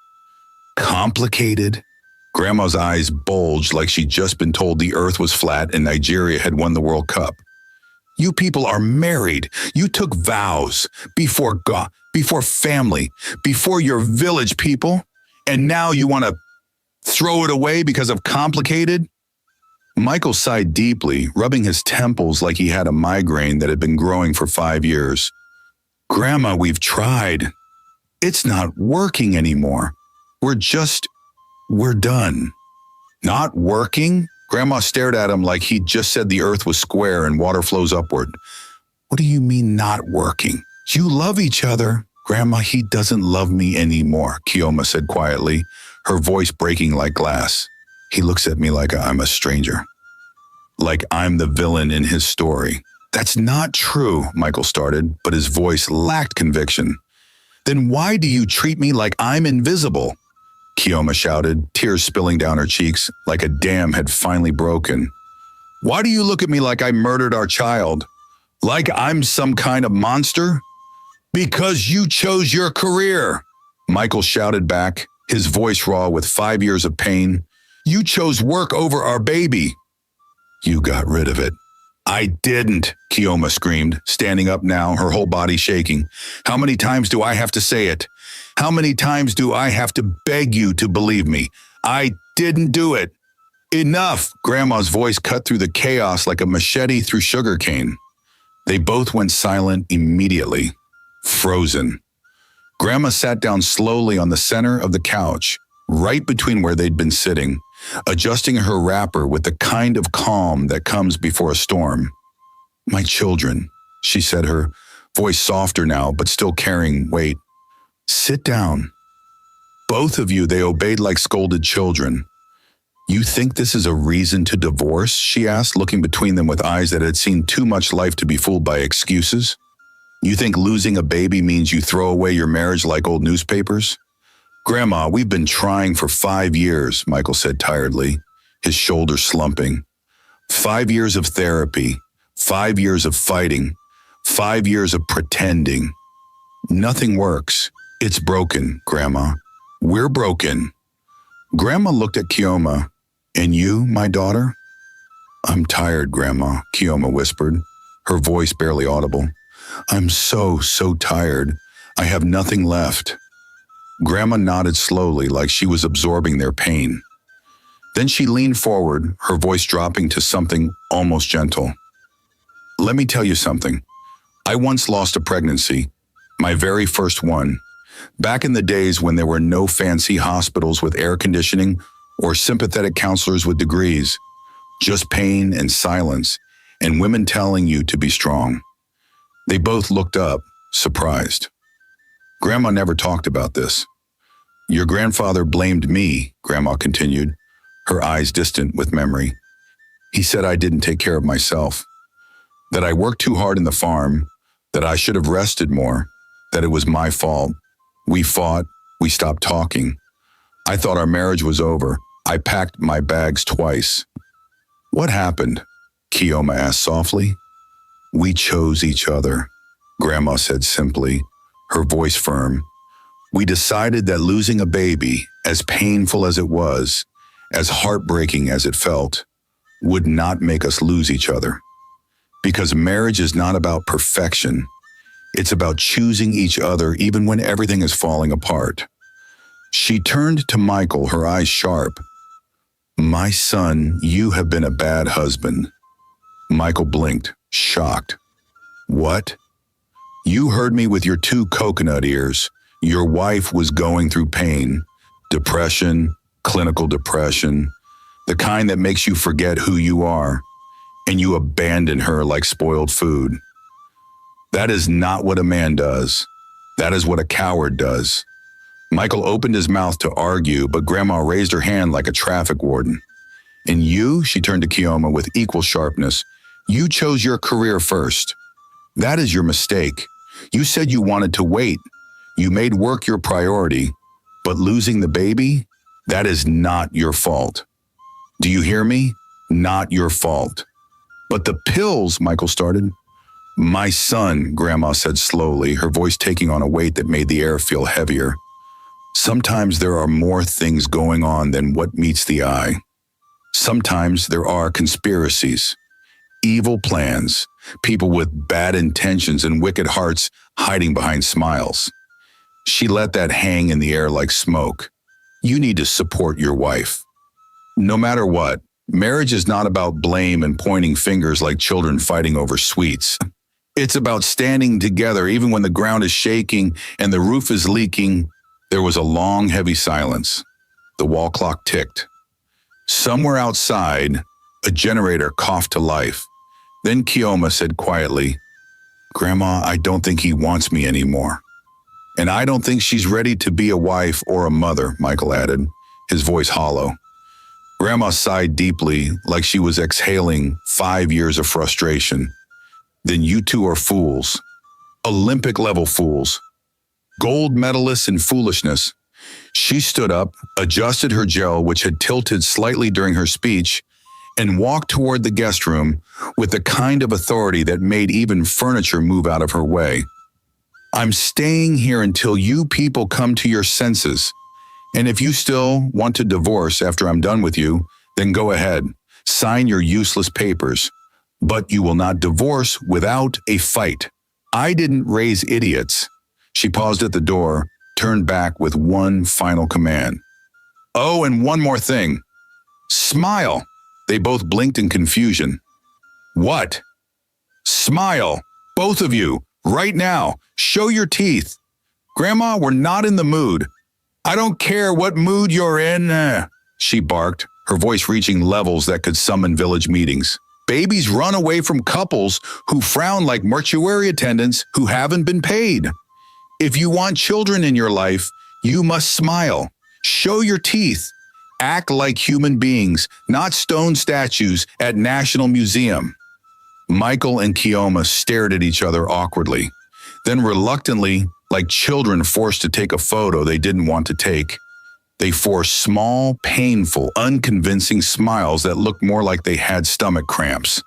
"Complicated?" Grandma's eyes bulged like she'd just been told the earth was flat and Nigeria had won the World Cup. "You people are married. You took vows before God, before family, before your village people, and now you want to throw it away because of complicated?" Michael sighed deeply, rubbing his temples like he had a migraine that had been growing for 5 years. "Grandma, we've tried. It's not working anymore. We're done." "Not working?" Grandma stared at him like he'd just said the earth was square and water flows upward. "What do you mean not working? You love each other." "Grandma, he doesn't love me anymore," Kioma said quietly, her voice breaking like glass. "He looks at me like I'm a stranger. Like I'm the villain in his story." "That's not true," Michael started, but his voice lacked conviction. "Then why do you treat me like I'm invisible?" Kioma shouted, tears spilling down her cheeks like a dam had finally broken. "Why do you look at me like I murdered our child? Like I'm some kind of monster?" "Because you chose your career," Michael shouted back, his voice raw with 5 years of pain. "You chose work over our baby." "You got rid of it." "I didn't," Kioma screamed, standing up now, her whole body shaking. "How many times do I have to say it? How many times do I have to beg you to believe me? I didn't do it." "Enough!" Grandma's voice cut through the chaos like a machete through sugarcane. They both went silent immediately, frozen. Grandma sat down slowly on the center of the couch, right between where they'd been sitting, adjusting her wrapper with the kind of calm that comes before a storm. "My children," she said, her voice softer now, but still carrying weight. "Sit down." Both of you, they obeyed like scolded children. "You think this is a reason to divorce?" she asked, looking between them with eyes that had seen too much life to be fooled by excuses. "You think losing a baby means you throw away your marriage like old newspapers?" "Grandma, we've been trying for 5 years, Michael said tiredly, his shoulders slumping. 5 years of therapy, 5 years of fighting, 5 years of pretending. Nothing works. It's broken, Grandma. We're broken. Grandma looked at Kioma. And you, my daughter? I'm tired, Grandma, Kioma whispered, her voice barely audible. I'm so tired. I have nothing left. Grandma nodded slowly like she was absorbing their pain. Then she leaned forward, her voice dropping to something almost gentle. Let me tell you something. I once lost a pregnancy, my very first one, back in the days when there were no fancy hospitals with air conditioning or sympathetic counselors with degrees, just pain and silence, and women telling you to be strong. They both looked up, surprised. Grandma never talked about this. Your grandfather blamed me, Grandma continued, her eyes distant with memory. He said I didn't take care of myself, that I worked too hard in the farm, that I should have rested more, that it was my fault. We fought, we stopped talking. I thought our marriage was over. I packed my bags twice. What happened? Kioma asked softly. We chose each other, Grandma said simply, her voice firm. We decided that losing a baby, as painful as it was, as heartbreaking as it felt, would not make us lose each other. Because marriage is not about perfection. It's about choosing each other even when everything is falling apart. She turned to Michael, her eyes sharp. My son, you have been a bad husband. Michael blinked, shocked. What? You heard me with your 2 coconut ears. Your wife was going through pain, depression, clinical depression, the kind that makes you forget who you are, and you abandon her like spoiled food. That is not what a man does. That is what a coward does. Michael opened his mouth to argue, but Grandma raised her hand like a traffic warden. And you, she turned to Kioma with equal sharpness, you chose your career first. That is your mistake. You said you wanted to wait. You made work your priority, but losing the baby, that is not your fault. Do you hear me? Not your fault. But the pills, Michael started. My son, Grandma said slowly, her voice taking on a weight that made the air feel heavier. Sometimes there are more things going on than what meets the eye. Sometimes there are conspiracies, evil plans, people with bad intentions and wicked hearts hiding behind smiles. She let that hang in the air like smoke. You need to support your wife. No matter what, marriage is not about blame and pointing fingers like children fighting over sweets. It's about standing together even when the ground is shaking and the roof is leaking. There was a long, heavy silence. The wall clock ticked. Somewhere outside, a generator coughed to life. Then Kioma said quietly, Grandma, I don't think he wants me anymore. And I don't think she's ready to be a wife or a mother, Michael added, his voice hollow. Grandma sighed deeply, like she was exhaling 5 years of frustration. Then you two are fools. Olympic-level fools. Gold medalists in foolishness. She stood up, adjusted her gel, which had tilted slightly during her speech, and walked toward the guest room with the kind of authority that made even furniture move out of her way. I'm staying here until you people come to your senses. And if you still want to divorce after I'm done with you, then go ahead. Sign your useless papers. But you will not divorce without a fight. I didn't raise idiots. She paused at the door, turned back with one final command. Oh, and one more thing. Smile. They both blinked in confusion. What? Smile. Both of you. Right now. Show your teeth. Grandma, we're not in the mood. I don't care what mood you're in, she barked, her voice reaching levels that could summon village meetings. Babies run away from couples who frown like mortuary attendants who haven't been paid. If you want children in your life, you must smile. Show your teeth. Act like human beings, not stone statues at National Museum. Michael and Kioma stared at each other awkwardly. Then reluctantly, like children forced to take a photo they didn't want to take, they forced small, painful, unconvincing smiles that looked more like they had stomach cramps.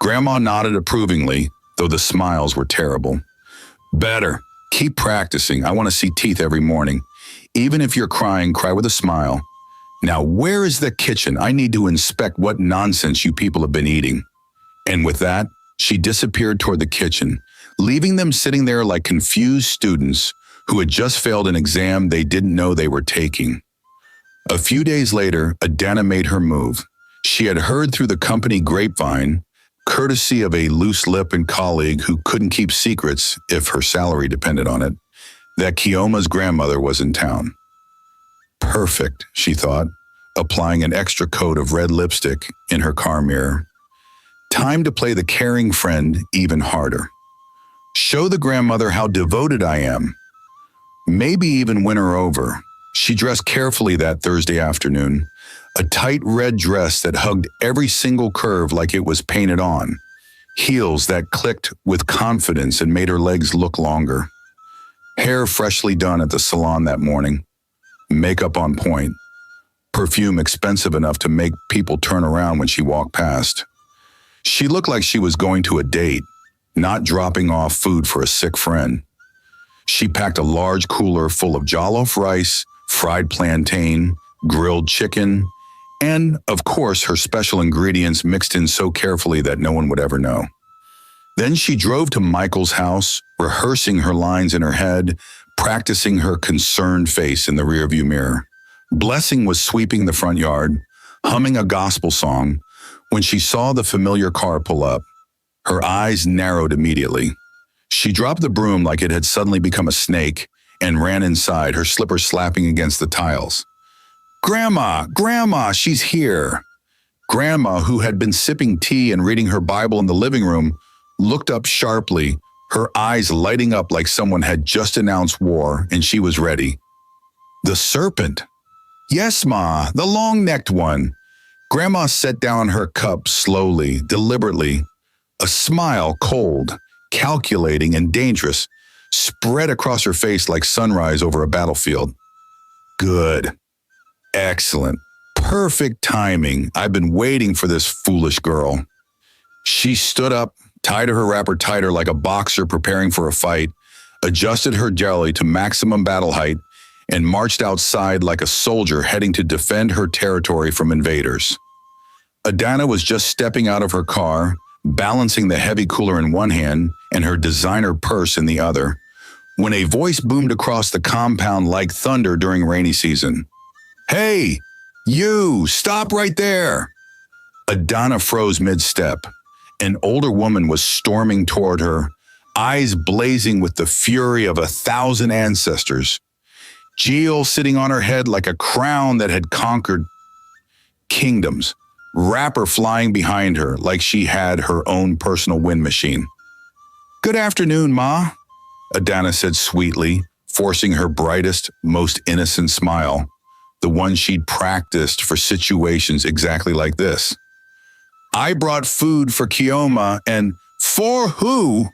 Grandma nodded approvingly, though the smiles were terrible. Better. Keep practicing. I want to see teeth every morning. Even if you're crying, cry with a smile. Now, where is the kitchen? I need to inspect what nonsense you people have been eating." And with that, she disappeared toward the kitchen, leaving them sitting there like confused students who had just failed an exam they didn't know they were taking. A few days later, Adana made her move. She had heard through the company grapevine, courtesy of a loose-lipped colleague who couldn't keep secrets if her salary depended on it, that Kioma's grandmother was in town. Perfect, she thought, applying an extra coat of red lipstick in her car mirror. Time to play the caring friend even harder. Show the grandmother how devoted I am. Maybe even win her over. She dressed carefully that Thursday afternoon, a tight red dress that hugged every single curve like it was painted on, heels that clicked with confidence and made her legs look longer. Hair freshly done at the salon that morning, makeup on point, perfume expensive enough to make people turn around when she walked past. She looked like she was going to a date, not dropping off food for a sick friend. She packed a large cooler full of jollof rice, fried plantain, grilled chicken, and, of course, her special ingredients mixed in so carefully that no one would ever know. Then she drove to Michael's house, rehearsing her lines in her head, practicing her concerned face in the rearview mirror. Blessing was sweeping the front yard, humming a gospel song, when she saw the familiar car pull up. Her eyes narrowed immediately. She dropped the broom like it had suddenly become a snake and ran inside, her slippers slapping against the tiles. "Grandma! Grandma! She's here!" Grandma, who had been sipping tea and reading her Bible in the living room, looked up sharply, her eyes lighting up like someone had just announced war and she was ready. "The serpent?" "Yes, Ma, the long-necked one." Grandma set down her cup slowly, deliberately. A smile, cold, calculating, and dangerous, spread across her face like sunrise over a battlefield. "Good. Excellent. Perfect timing. I've been waiting for this foolish girl." She stood up, tied her wrapper tighter like a boxer preparing for a fight, adjusted her jelly to maximum battle height, and marched outside like a soldier heading to defend her territory from invaders. Adana was just stepping out of her car, balancing the heavy cooler in one hand and her designer purse in the other, when a voice boomed across the compound like thunder during rainy season. "Hey, you, stop right there!" Adana froze mid-step. An older woman was storming toward her, eyes blazing with the fury of 1,000 ancestors. Jewel sitting on her head like a crown that had conquered kingdoms, wrapper flying behind her like she had her own personal wind machine. "Good afternoon, Ma," Adana said sweetly, forcing her brightest, most innocent smile, the one she'd practiced for situations exactly like this. "I brought food for Kioma and—" "For who?"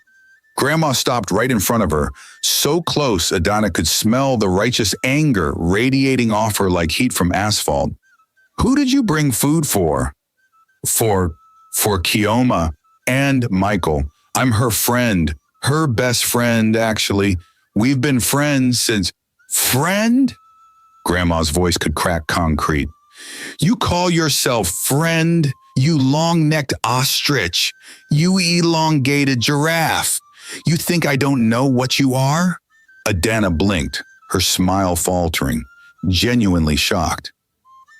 Grandma stopped right in front of her, so close Adana could smell the righteous anger radiating off her like heat from asphalt. "Who did you bring food for?" For Kioma and Michael. I'm her friend. Her best friend, actually. We've been friends since—" "Friend?" Grandma's voice could crack concrete. "You call yourself friend? You long-necked ostrich. You elongated giraffe. You think I don't know what you are?" Adana blinked, her smile faltering, genuinely shocked.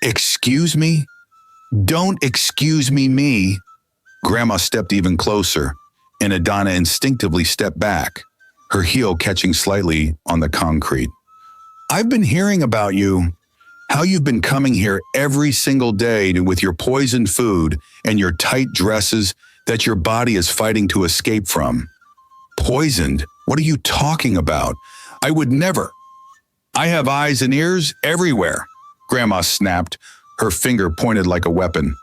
"Excuse me? Don't excuse me. Grandma stepped even closer, and Adana instinctively stepped back, her heel catching slightly on the concrete. "I've been hearing about you. How you've been coming here every single day with your poisoned food and your tight dresses that your body is fighting to escape from." "Poisoned? What are you talking about? I would never." "I have eyes and ears everywhere," Grandma snapped, her finger pointed like a weapon.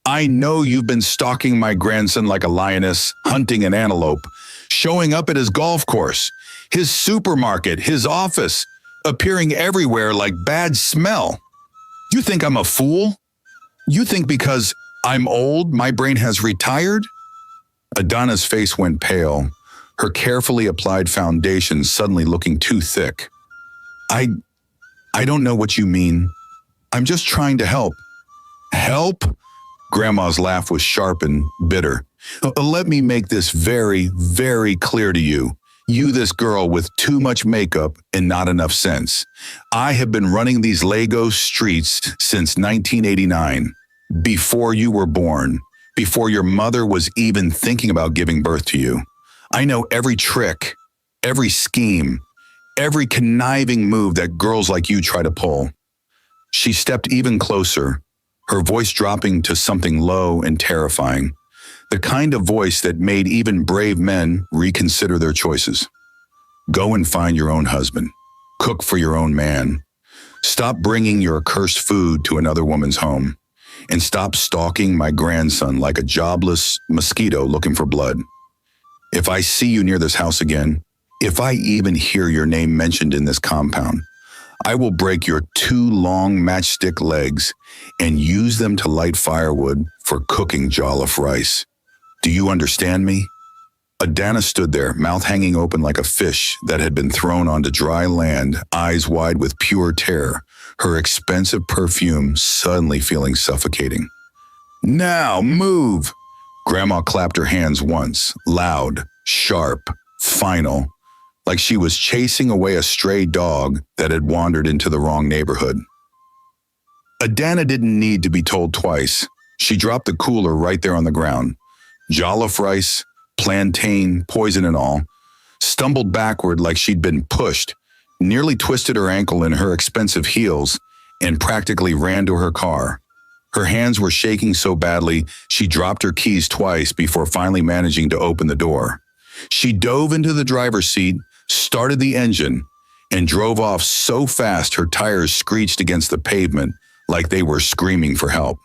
"I know you've been stalking my grandson like a lioness, hunting an antelope, showing up at his golf course, his supermarket, his office, appearing everywhere like bad smell. You think I'm a fool? You think because I'm old, my brain has retired?" Adana's face went pale, her carefully applied foundation suddenly looking too thick. I don't know what you mean. I'm just trying to help. Help? Grandma's laugh was sharp and bitter. Let me make this very, very clear to you. You, this girl with too much makeup and not enough sense. I have been running these Lagos streets since 1989, before you were born, before your mother was even thinking about giving birth to you. I know every trick, every scheme, every conniving move that girls like you try to pull. She stepped even closer, her voice dropping to something low and terrifying, the kind of voice that made even brave men reconsider their choices. Go and find your own husband. Cook for your own man. Stop bringing your accursed food to another woman's home. And stop stalking my grandson like a jobless mosquito looking for blood. If I see you near this house again, if I even hear your name mentioned in this compound, I will break your 2 long matchstick legs and use them to light firewood for cooking jollof rice. Do you understand me? Adana stood there, mouth hanging open like a fish that had been thrown onto dry land, eyes wide with pure terror, her expensive perfume suddenly feeling suffocating. Now, move! Grandma clapped her hands once, loud, sharp, final, like she was chasing away a stray dog that had wandered into the wrong neighborhood. Adana didn't need to be told twice. She dropped the cooler right there on the ground. Jollof rice, plantain, poison and all, stumbled backward like she'd been pushed, nearly twisted her ankle in her expensive heels, and practically ran to her car. Her hands were shaking so badly, she dropped her keys twice before finally managing to open the door. She dove into the driver's seat, started the engine, and drove off so fast her tires screeched against the pavement like they were screaming for help.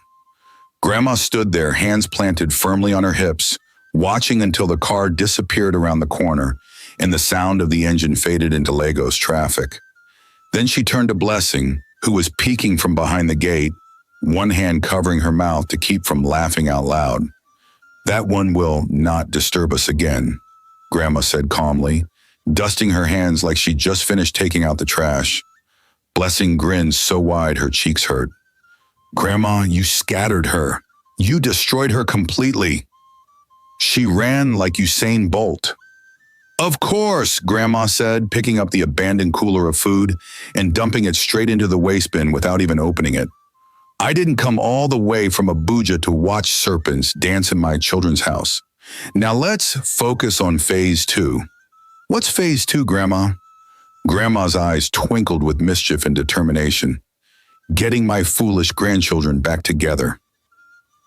Grandma stood there, hands planted firmly on her hips, watching until the car disappeared around the corner and the sound of the engine faded into Lagos traffic. Then she turned to Blessing, who was peeking from behind the gate, one hand covering her mouth to keep from laughing out loud. That one will not disturb us again, Grandma said calmly, dusting her hands like she'd just finished taking out the trash. Blessing grinned so wide her cheeks hurt. Grandma, you scattered her. You destroyed her completely. She ran like Usain Bolt. Of course, Grandma said, picking up the abandoned cooler of food and dumping it straight into the waste bin without even opening it. I didn't come all the way from Abuja to watch serpents dance in my children's house. Now let's focus on phase 2. What's phase 2, Grandma? Grandma's eyes twinkled with mischief and determination. Getting my foolish grandchildren back together.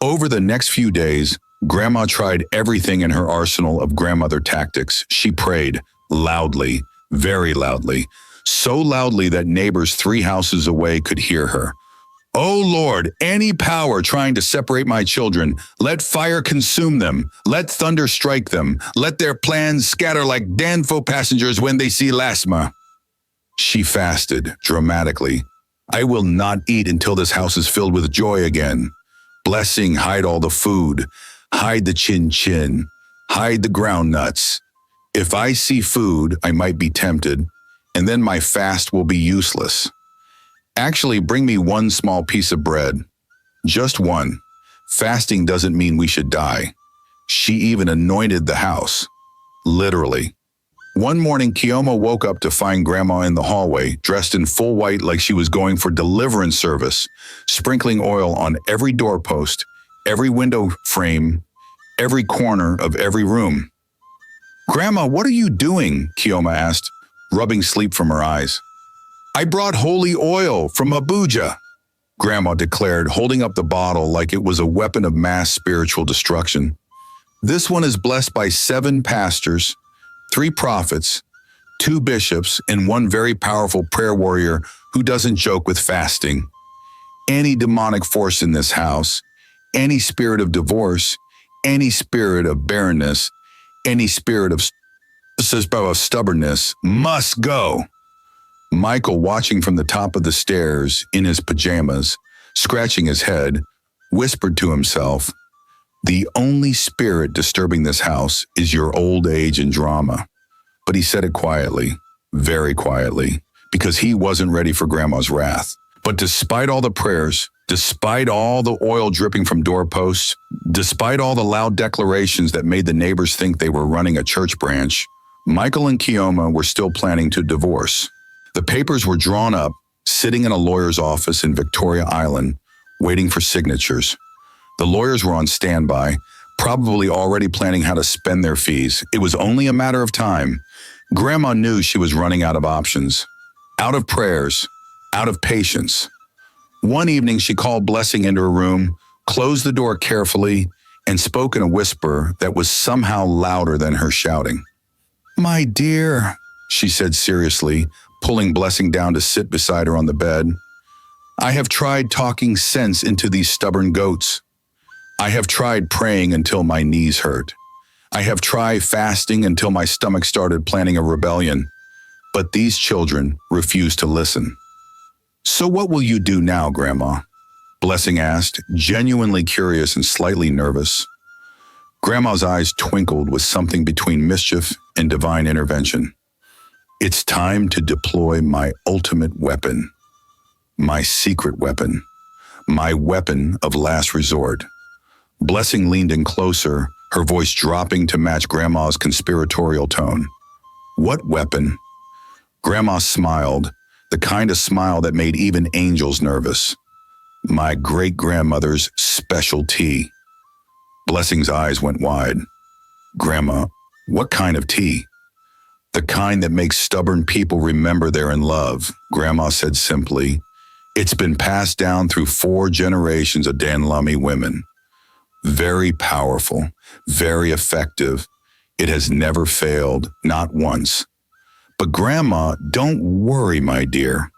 Over the next few days, Grandma tried everything in her arsenal of grandmother tactics. She prayed, loudly, very loudly, so loudly that neighbors 3 houses away could hear her. Oh Lord, any power trying to separate my children, let fire consume them, let thunder strike them, let their plans scatter like Danfo passengers when they see Lasma. She fasted, dramatically. I will not eat until this house is filled with joy again. Blessing, hide all the food. Hide the chin-chin. Hide the ground nuts. If I see food, I might be tempted, and then my fast will be useless. Actually, bring me 1 small piece of bread. Just 1. Fasting doesn't mean we should die. She even anointed the house. Literally. One morning, Kioma woke up to find Grandma in the hallway, dressed in full white like she was going for deliverance service, sprinkling oil on every doorpost, every window frame, every corner of every room. Grandma, what are you doing? Kioma asked, rubbing sleep from her eyes. I brought holy oil from Abuja, Grandma declared, holding up the bottle like it was a weapon of mass spiritual destruction. This one is blessed by 7 pastors, 3 prophets, 2 bishops, and 1 very powerful prayer warrior who doesn't joke with fasting. Any demonic force in this house, any spirit of divorce, any spirit of barrenness, any spirit of stubbornness must go. Michael, watching from the top of the stairs in his pajamas, scratching his head, whispered to himself, The only spirit disturbing this house is your old age and drama. But he said it quietly, very quietly, because he wasn't ready for Grandma's wrath. But despite all the prayers, despite all the oil dripping from doorposts, despite all the loud declarations that made the neighbors think they were running a church branch, Michael and Keoma were still planning to divorce. The papers were drawn up, sitting in a lawyer's office in Victoria Island, waiting for signatures. The lawyers were on standby, probably already planning how to spend their fees. It was only a matter of time. Grandma knew she was running out of options, out of prayers, out of patience. One evening, she called Blessing into her room, closed the door carefully, and spoke in a whisper that was somehow louder than her shouting. "My dear," she said seriously, pulling Blessing down to sit beside her on the bed. "I have tried talking sense into these stubborn goats. I have tried praying until my knees hurt. I have tried fasting until my stomach started planning a rebellion. But these children refuse to listen." "So what will you do now, Grandma?" Blessing asked, genuinely curious and slightly nervous. Grandma's eyes twinkled with something between mischief and divine intervention. "It's time to deploy my ultimate weapon, my secret weapon, my weapon of last resort." Blessing leaned in closer, her voice dropping to match Grandma's conspiratorial tone. "What weapon?" Grandma smiled, the kind of smile that made even angels nervous. "My great-grandmother's special tea." Blessing's eyes went wide. "Grandma, what kind of tea?" "The kind that makes stubborn people remember they're in love," Grandma said simply. "It's been passed down through 4 generations of Danlummi women. Very powerful, very effective. It has never failed, not once. But Grandma, don't worry, my dear.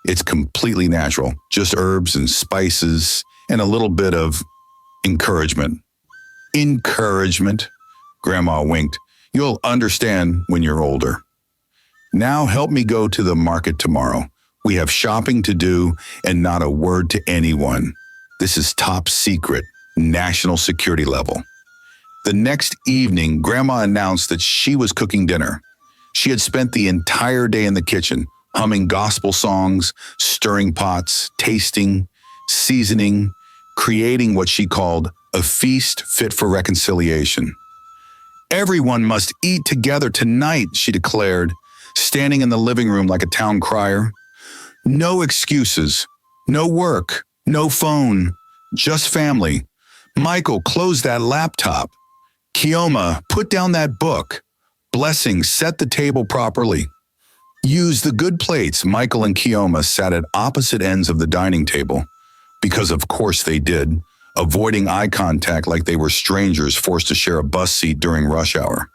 It's completely natural, just herbs and spices and a little bit of encouragement." "Encouragement?" Grandma winked. "You'll understand when you're older. Now help me go to the market tomorrow. We have shopping to do and not a word to anyone. This is top secret, national security level." The next evening, Grandma announced that she was cooking dinner. She had spent the entire day in the kitchen, humming gospel songs, stirring pots, tasting, seasoning, creating what she called a feast fit for reconciliation. "Everyone must eat together tonight," she declared, standing in the living room like a town crier. "No excuses, no work, no phone, just family. Michael, close that laptop. Keoma, put down that book. Blessing, set the table properly. Use the good plates." Michael and Keoma sat at opposite ends of the dining table, because of course they did, avoiding eye contact like they were strangers forced to share a bus seat during rush hour.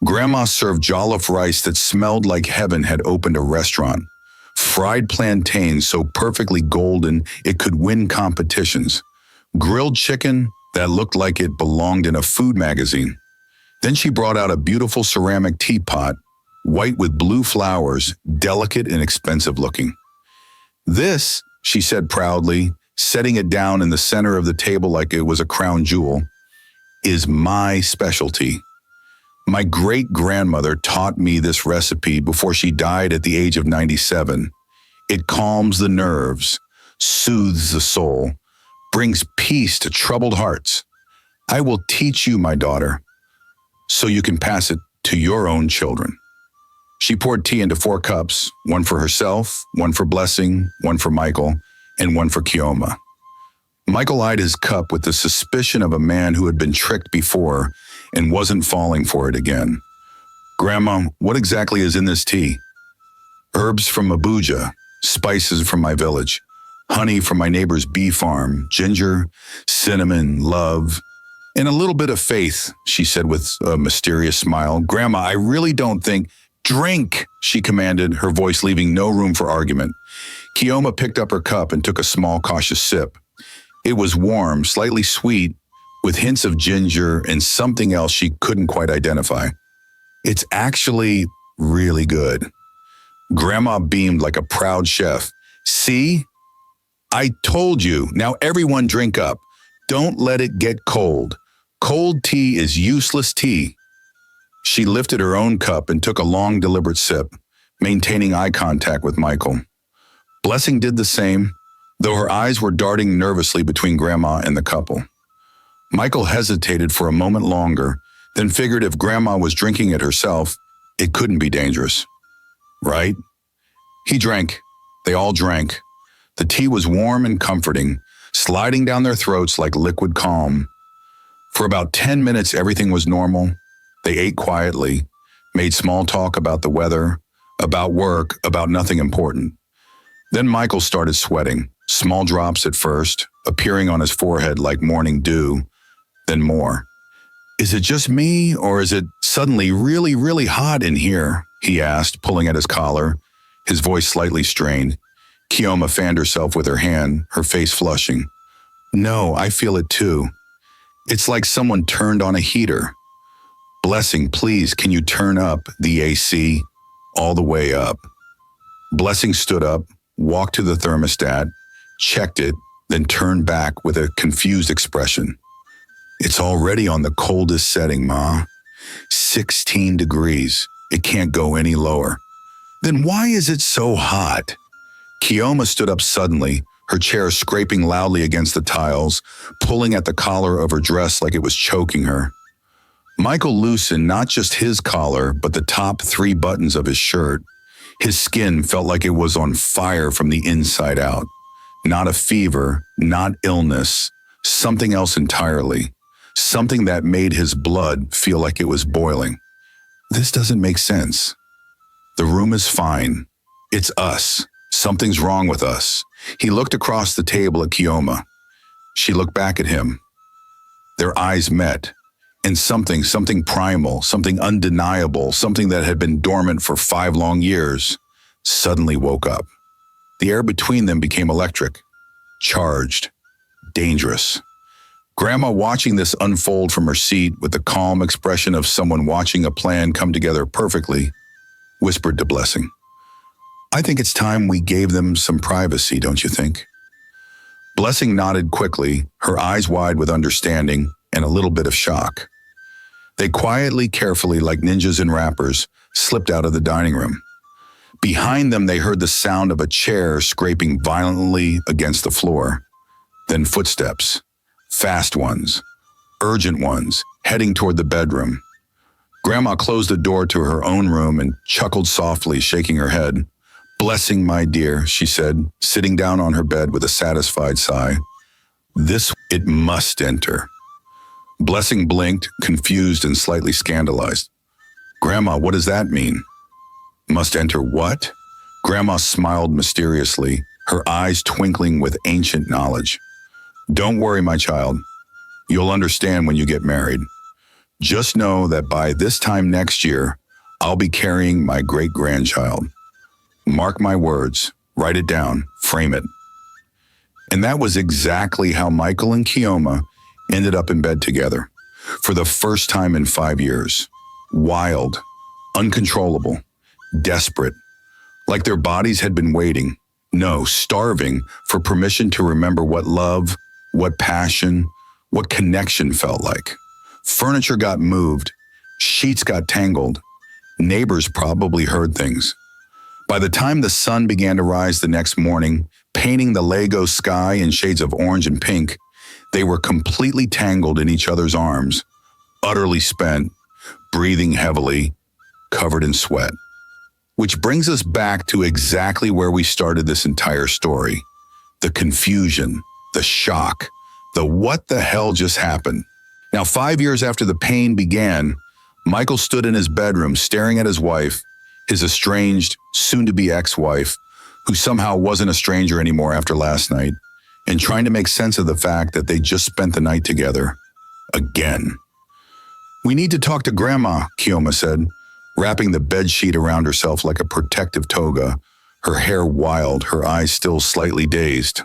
Grandma served jollof rice that smelled like heaven had opened a restaurant, fried plantains so perfectly golden it could win competitions, grilled chicken that looked like it belonged in a food magazine. Then she brought out a beautiful ceramic teapot, white with blue flowers, delicate and expensive looking. "This," she said proudly, setting it down in the center of the table like it was a crown jewel, "is my specialty. My great-grandmother taught me this recipe before she died at the age of 97. It calms the nerves, soothes the soul, brings peace to troubled hearts. I will teach you, my daughter, so you can pass it to your own children." She poured tea into 4 cups, one for herself, one for Blessing, one for Michael, and one for Keoma. Michael eyed his cup with the suspicion of a man who had been tricked before and wasn't falling for it again. "Grandma, what exactly is in this tea?" "Herbs from Abuja, spices from my village, honey from my neighbor's bee farm, ginger, cinnamon, love, and a little bit of faith," she said with a mysterious smile. "Grandma, I really don't think—" "Drink," she commanded, her voice leaving no room for argument. Keoma picked up her cup and took a small, cautious sip. It was warm, slightly sweet, with hints of ginger and something else she couldn't quite identify. "It's actually really good." Grandma beamed like a proud chef. "See? I told you. Now everyone drink up. Don't let it get cold. Cold tea is useless tea. She lifted her own cup and took a long, deliberate sip, maintaining eye contact with Michael. Blessing did the same, though her eyes were darting nervously between Grandma and the couple. Michael hesitated for a moment longer, then figured if Grandma was drinking it herself, it couldn't be dangerous. Right? He drank. They all drank. The tea was warm and comforting, sliding down their throats like liquid calm. For about 10 minutes, everything was normal. They ate quietly, made small talk about the weather, about work, about nothing important. Then Michael started sweating, small drops at first, appearing on his forehead like morning dew, then more. Is it just me, or is it suddenly really, really hot in here? He asked, pulling at his collar, his voice slightly strained. Kioma fanned herself with her hand, her face flushing. No, I feel it too. It's like someone turned on a heater. Blessing, please, can you turn up the AC all the way up? Blessing stood up, walked to the thermostat, checked it, then turned back with a confused expression. It's already on the coldest setting, Ma. 16 degrees. It can't go any lower. Then why is it so hot? Kioma stood up suddenly, her chair scraping loudly against the tiles, pulling at the collar of her dress like it was choking her. Michael loosened not just his collar, but the top 3 buttons of his shirt. His skin felt like it was on fire from the inside out. Not a fever, not illness, something else entirely. Something that made his blood feel like it was boiling. This doesn't make sense. The room is fine. It's us. Something's wrong with us. He looked across the table at Kioma. She looked back at him. Their eyes met, and something primal, something undeniable, something that had been dormant for 5 long years, suddenly woke up. The air between them became electric, charged, dangerous. Grandma, watching this unfold from her seat with the calm expression of someone watching a plan come together perfectly, whispered to Blessing, I think it's time we gave them some privacy, don't you think? Blessing nodded quickly, her eyes wide with understanding and a little bit of shock. They quietly, carefully, like ninjas in wrappers, slipped out of the dining room. Behind them, they heard the sound of a chair scraping violently against the floor. Then footsteps, fast ones, urgent ones, heading toward the bedroom. Grandma closed the door to her own room and chuckled softly, shaking her head. Blessing, my dear, she said, sitting down on her bed with a satisfied sigh. This, it must enter. Blessing blinked, confused and slightly scandalized. Grandma, what does that mean? Must enter what? Grandma smiled mysteriously, her eyes twinkling with ancient knowledge. Don't worry, my child. You'll understand when you get married. Just know that by this time next year, I'll be carrying my great-grandchild. Mark my words, write it down, frame it. And that was exactly how Michael and Kioma ended up in bed together, for the first time in 5 years. Wild, uncontrollable, desperate, like their bodies had been waiting, no, starving for permission to remember what love, what passion, what connection felt like. Furniture got moved, sheets got tangled, neighbors probably heard things. By the time the sun began to rise the next morning, painting the Lego sky in shades of orange and pink, they were completely tangled in each other's arms, utterly spent, breathing heavily, covered in sweat. Which brings us back to exactly where we started this entire story. The confusion, the shock, the what the hell just happened. Now, 5 years after the pain began, Michael stood in his bedroom staring at his wife, his estranged, soon-to-be ex-wife, who somehow wasn't a stranger anymore after last night, and trying to make sense of the fact that they just spent the night together. Again. We need to talk to Grandma, Kioma said, wrapping the bedsheet around herself like a protective toga, her hair wild, her eyes still slightly dazed.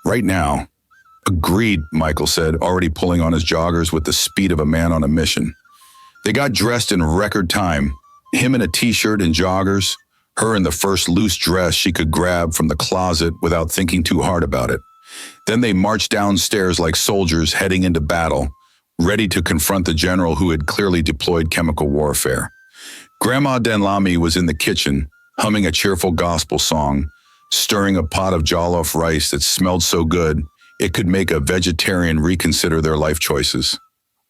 Right now. Agreed, Michael said, already pulling on his joggers with the speed of a man on a mission. They got dressed in record time, him in a t-shirt and joggers, her in the first loose dress she could grab from the closet without thinking too hard about it. Then they marched downstairs like soldiers heading into battle, ready to confront the general who had clearly deployed chemical warfare. Grandma Denlami was in the kitchen, humming a cheerful gospel song, stirring a pot of jollof rice that smelled so good it could make a vegetarian reconsider their life choices.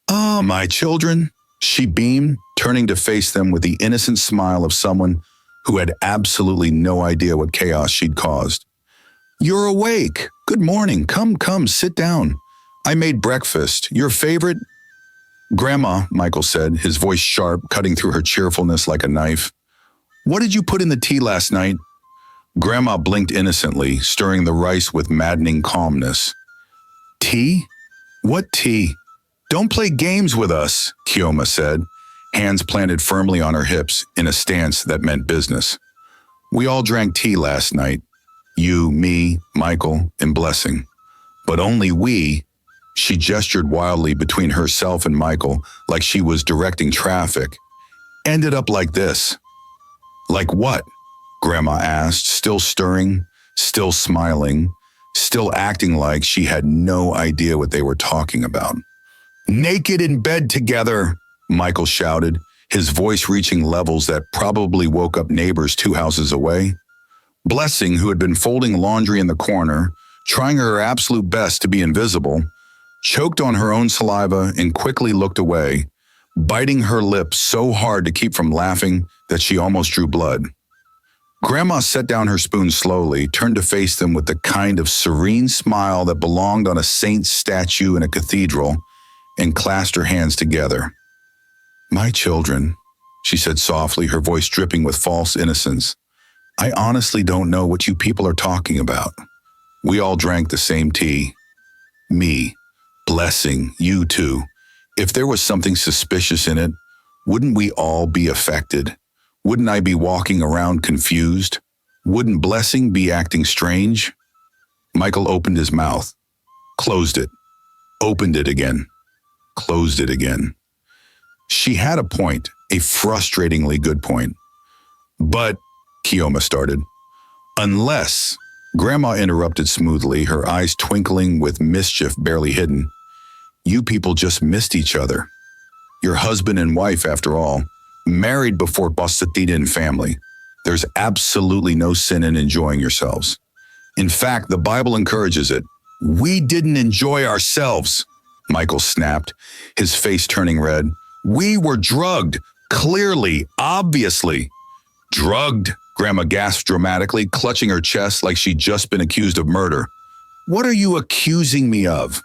"Ah, my children," she beamed, turning to face them with the innocent smile of someone who had absolutely no idea what chaos she'd caused. "You're awake. Good morning. Come, sit down. I made breakfast. Your favorite?" "Grandma," Michael said, his voice sharp, cutting through her cheerfulness like a knife. "What did you put in the tea last night?" Grandma blinked innocently, stirring the rice with maddening calmness. "Tea? What tea? Don't play games with us," Kioma said, hands planted firmly on her hips in a stance that meant business. "We all drank tea last night. You, me, Michael, and Blessing. But only we," she gestured wildly between herself and Michael like she was directing traffic, "ended up like this." "Like what?" Grandma asked, still stirring, still smiling, still acting like she had no idea what they were talking about. "Naked in bed together," Michael shouted, his voice reaching levels that probably woke up neighbors 2 houses away. Blessing, who had been folding laundry in the corner, trying her absolute best to be invisible, choked on her own saliva and quickly looked away, biting her lip so hard to keep from laughing that she almost drew blood. Grandma set down her spoon slowly, turned to face them with the kind of serene smile that belonged on a saint's statue in a cathedral, and clasped her hands together. "My children," she said softly, her voice dripping with false innocence, "I honestly don't know what you people are talking about. We all drank the same tea. Me, Blessing, you two. If there was something suspicious in it, wouldn't we all be affected? Wouldn't I be walking around confused? Wouldn't Blessing be acting strange?" Michael opened his mouth, closed it, opened it again, closed it again. She had a point, a frustratingly good point. "But," Kioma started. "Unless," Grandma interrupted smoothly, her eyes twinkling with mischief barely hidden. "You people just missed each other. You're husband and wife, after all. Married before Bastardita and family. There's absolutely no sin in enjoying yourselves. In fact, the Bible encourages it. We didn't enjoy ourselves," Michael snapped, his face turning red. "We were drugged, clearly, obviously." "Drugged?" Grandma gasped dramatically, clutching her chest like she'd just been accused of murder. "What are you accusing me of?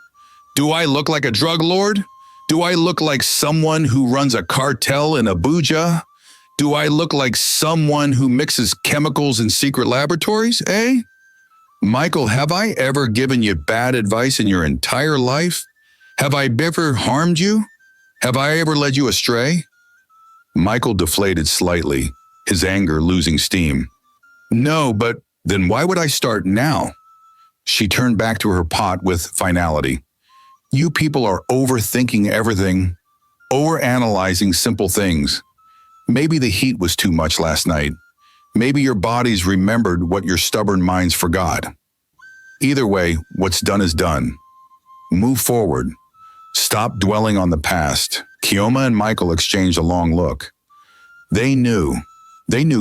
Do I look like a drug lord? Do I look like someone who runs a cartel in Abuja? Do I look like someone who mixes chemicals in secret laboratories, eh? Michael, have I ever given you bad advice in your entire life? Have I ever harmed you? Have I ever led you astray?" Michael deflated slightly, his anger losing steam. "No, but then why would I start now?" She turned back to her pot with finality. "You people are overthinking everything, overanalyzing simple things. Maybe the heat was too much last night. Maybe your bodies remembered what your stubborn minds forgot. Either way, what's done is done. Move forward. Stop dwelling on the past." Kioma and Michael exchanged a long look. They knew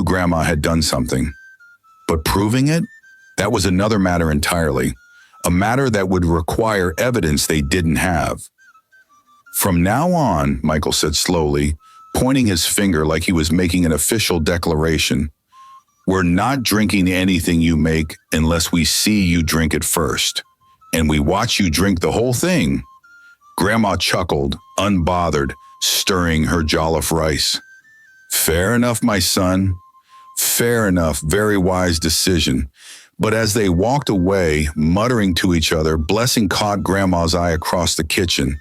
Grandma had done something. But proving it? That was another matter entirely. A matter that would require evidence they didn't have. "From now on," Michael said slowly, pointing his finger like he was making an official declaration, "we're not drinking anything you make unless we see you drink it first. And we watch you drink the whole thing." Grandma chuckled, unbothered, stirring her jollof rice. "Fair enough, my son. Fair enough, very wise decision." But as they walked away, muttering to each other, Blessing caught Grandma's eye across the kitchen.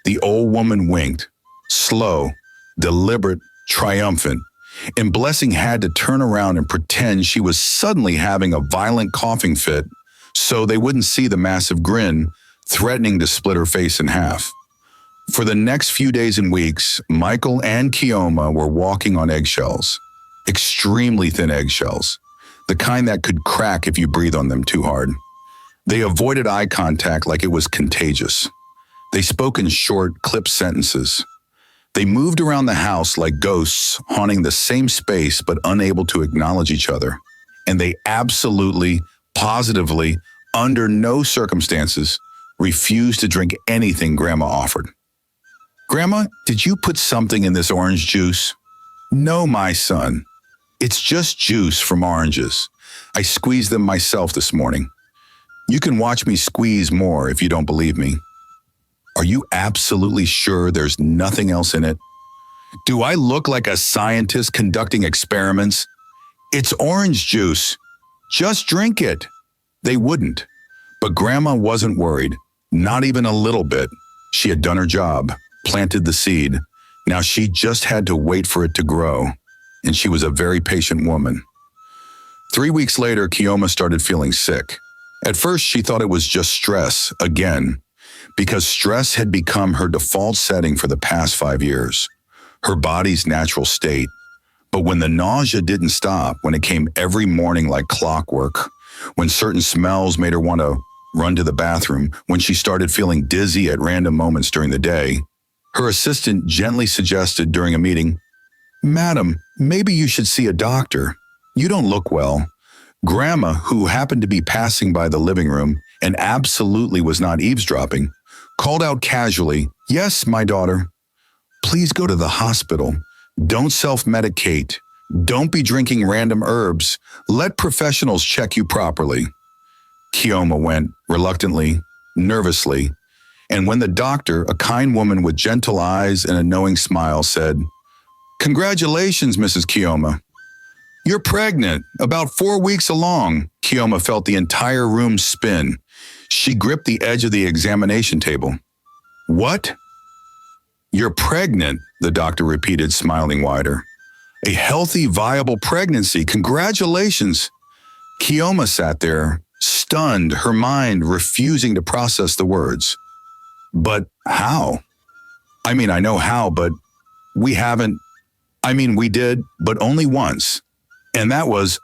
The old woman winked, slow, deliberate, triumphant, and Blessing had to turn around and pretend she was suddenly having a violent coughing fit so they wouldn't see the massive grin threatening to split her face in half. For the next few days and weeks, Michael and Kioma were walking on eggshells. Extremely thin eggshells. The kind that could crack if you breathe on them too hard. They avoided eye contact like it was contagious. They spoke in short, clipped sentences. They moved around the house like ghosts, haunting the same space but unable to acknowledge each other. And they absolutely, positively, under no circumstances, refused to drink anything Grandma offered. "Grandma, did you put something in this orange juice?" "No, my son. It's just juice from oranges. I squeezed them myself this morning. You can watch me squeeze more if you don't believe me." "Are you absolutely sure there's nothing else in it?" "Do I look like a scientist conducting experiments?" "It's orange juice. Just drink it." They wouldn't. But Grandma wasn't worried, not even a little bit. She had done her job, planted the seed. Now she just had to wait for it to grow. And she was a very patient woman. 3 weeks later, Kioma started feeling sick. At first, she thought it was just stress, again, because stress had become her default setting for the past 5 years, her body's natural state. But when the nausea didn't stop, when it came every morning like clockwork, when certain smells made her want to run to the bathroom, when she started feeling dizzy at random moments during the day, her assistant gently suggested during a meeting, "Madam, maybe you should see a doctor. You don't look well." Grandma, who happened to be passing by the living room and absolutely was not eavesdropping, called out casually, "Yes, my daughter. Please go to the hospital. Don't self-medicate. Don't be drinking random herbs. Let professionals check you properly." Kioma went, reluctantly, nervously, and when the doctor, a kind woman with gentle eyes and a knowing smile, said, "Congratulations, Mrs. Kioma. You're pregnant, about 4 weeks along." Kioma felt the entire room spin. She gripped the edge of the examination table. "What?" "You're pregnant," the doctor repeated, smiling wider. "A healthy, viable pregnancy. Congratulations." Kioma sat there, stunned, her mind refusing to process the words. "But how? I mean, I know how, but we haven't. We did, but only once. And that was..."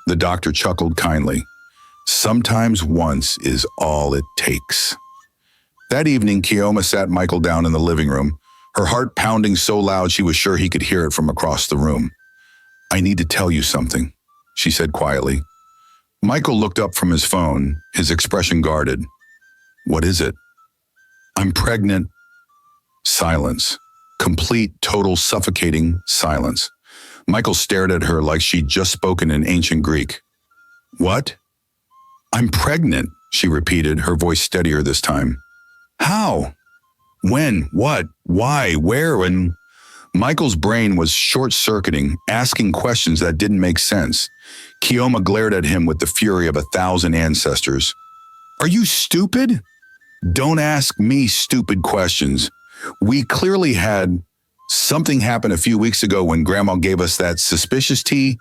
The doctor chuckled kindly. "Sometimes once is all it takes." That evening, Kioma sat Michael down in the living room, her heart pounding so loud she was sure he could hear it from across the room. "I need to tell you something," she said quietly. Michael looked up from his phone, his expression guarded. "What is it?" "I'm pregnant." Silence. Complete, total, suffocating silence. Michael stared at her like she'd just spoken in ancient Greek. "What?" "I'm pregnant," she repeated, her voice steadier this time. "How? When? What? Why? Where? And..." Michael's brain was short-circuiting, asking questions that didn't make sense. Kioma glared at him with the fury of 1,000 ancestors. "Are you stupid? Don't ask me stupid questions. We clearly had something happen a few weeks ago when Grandma gave us that suspicious tea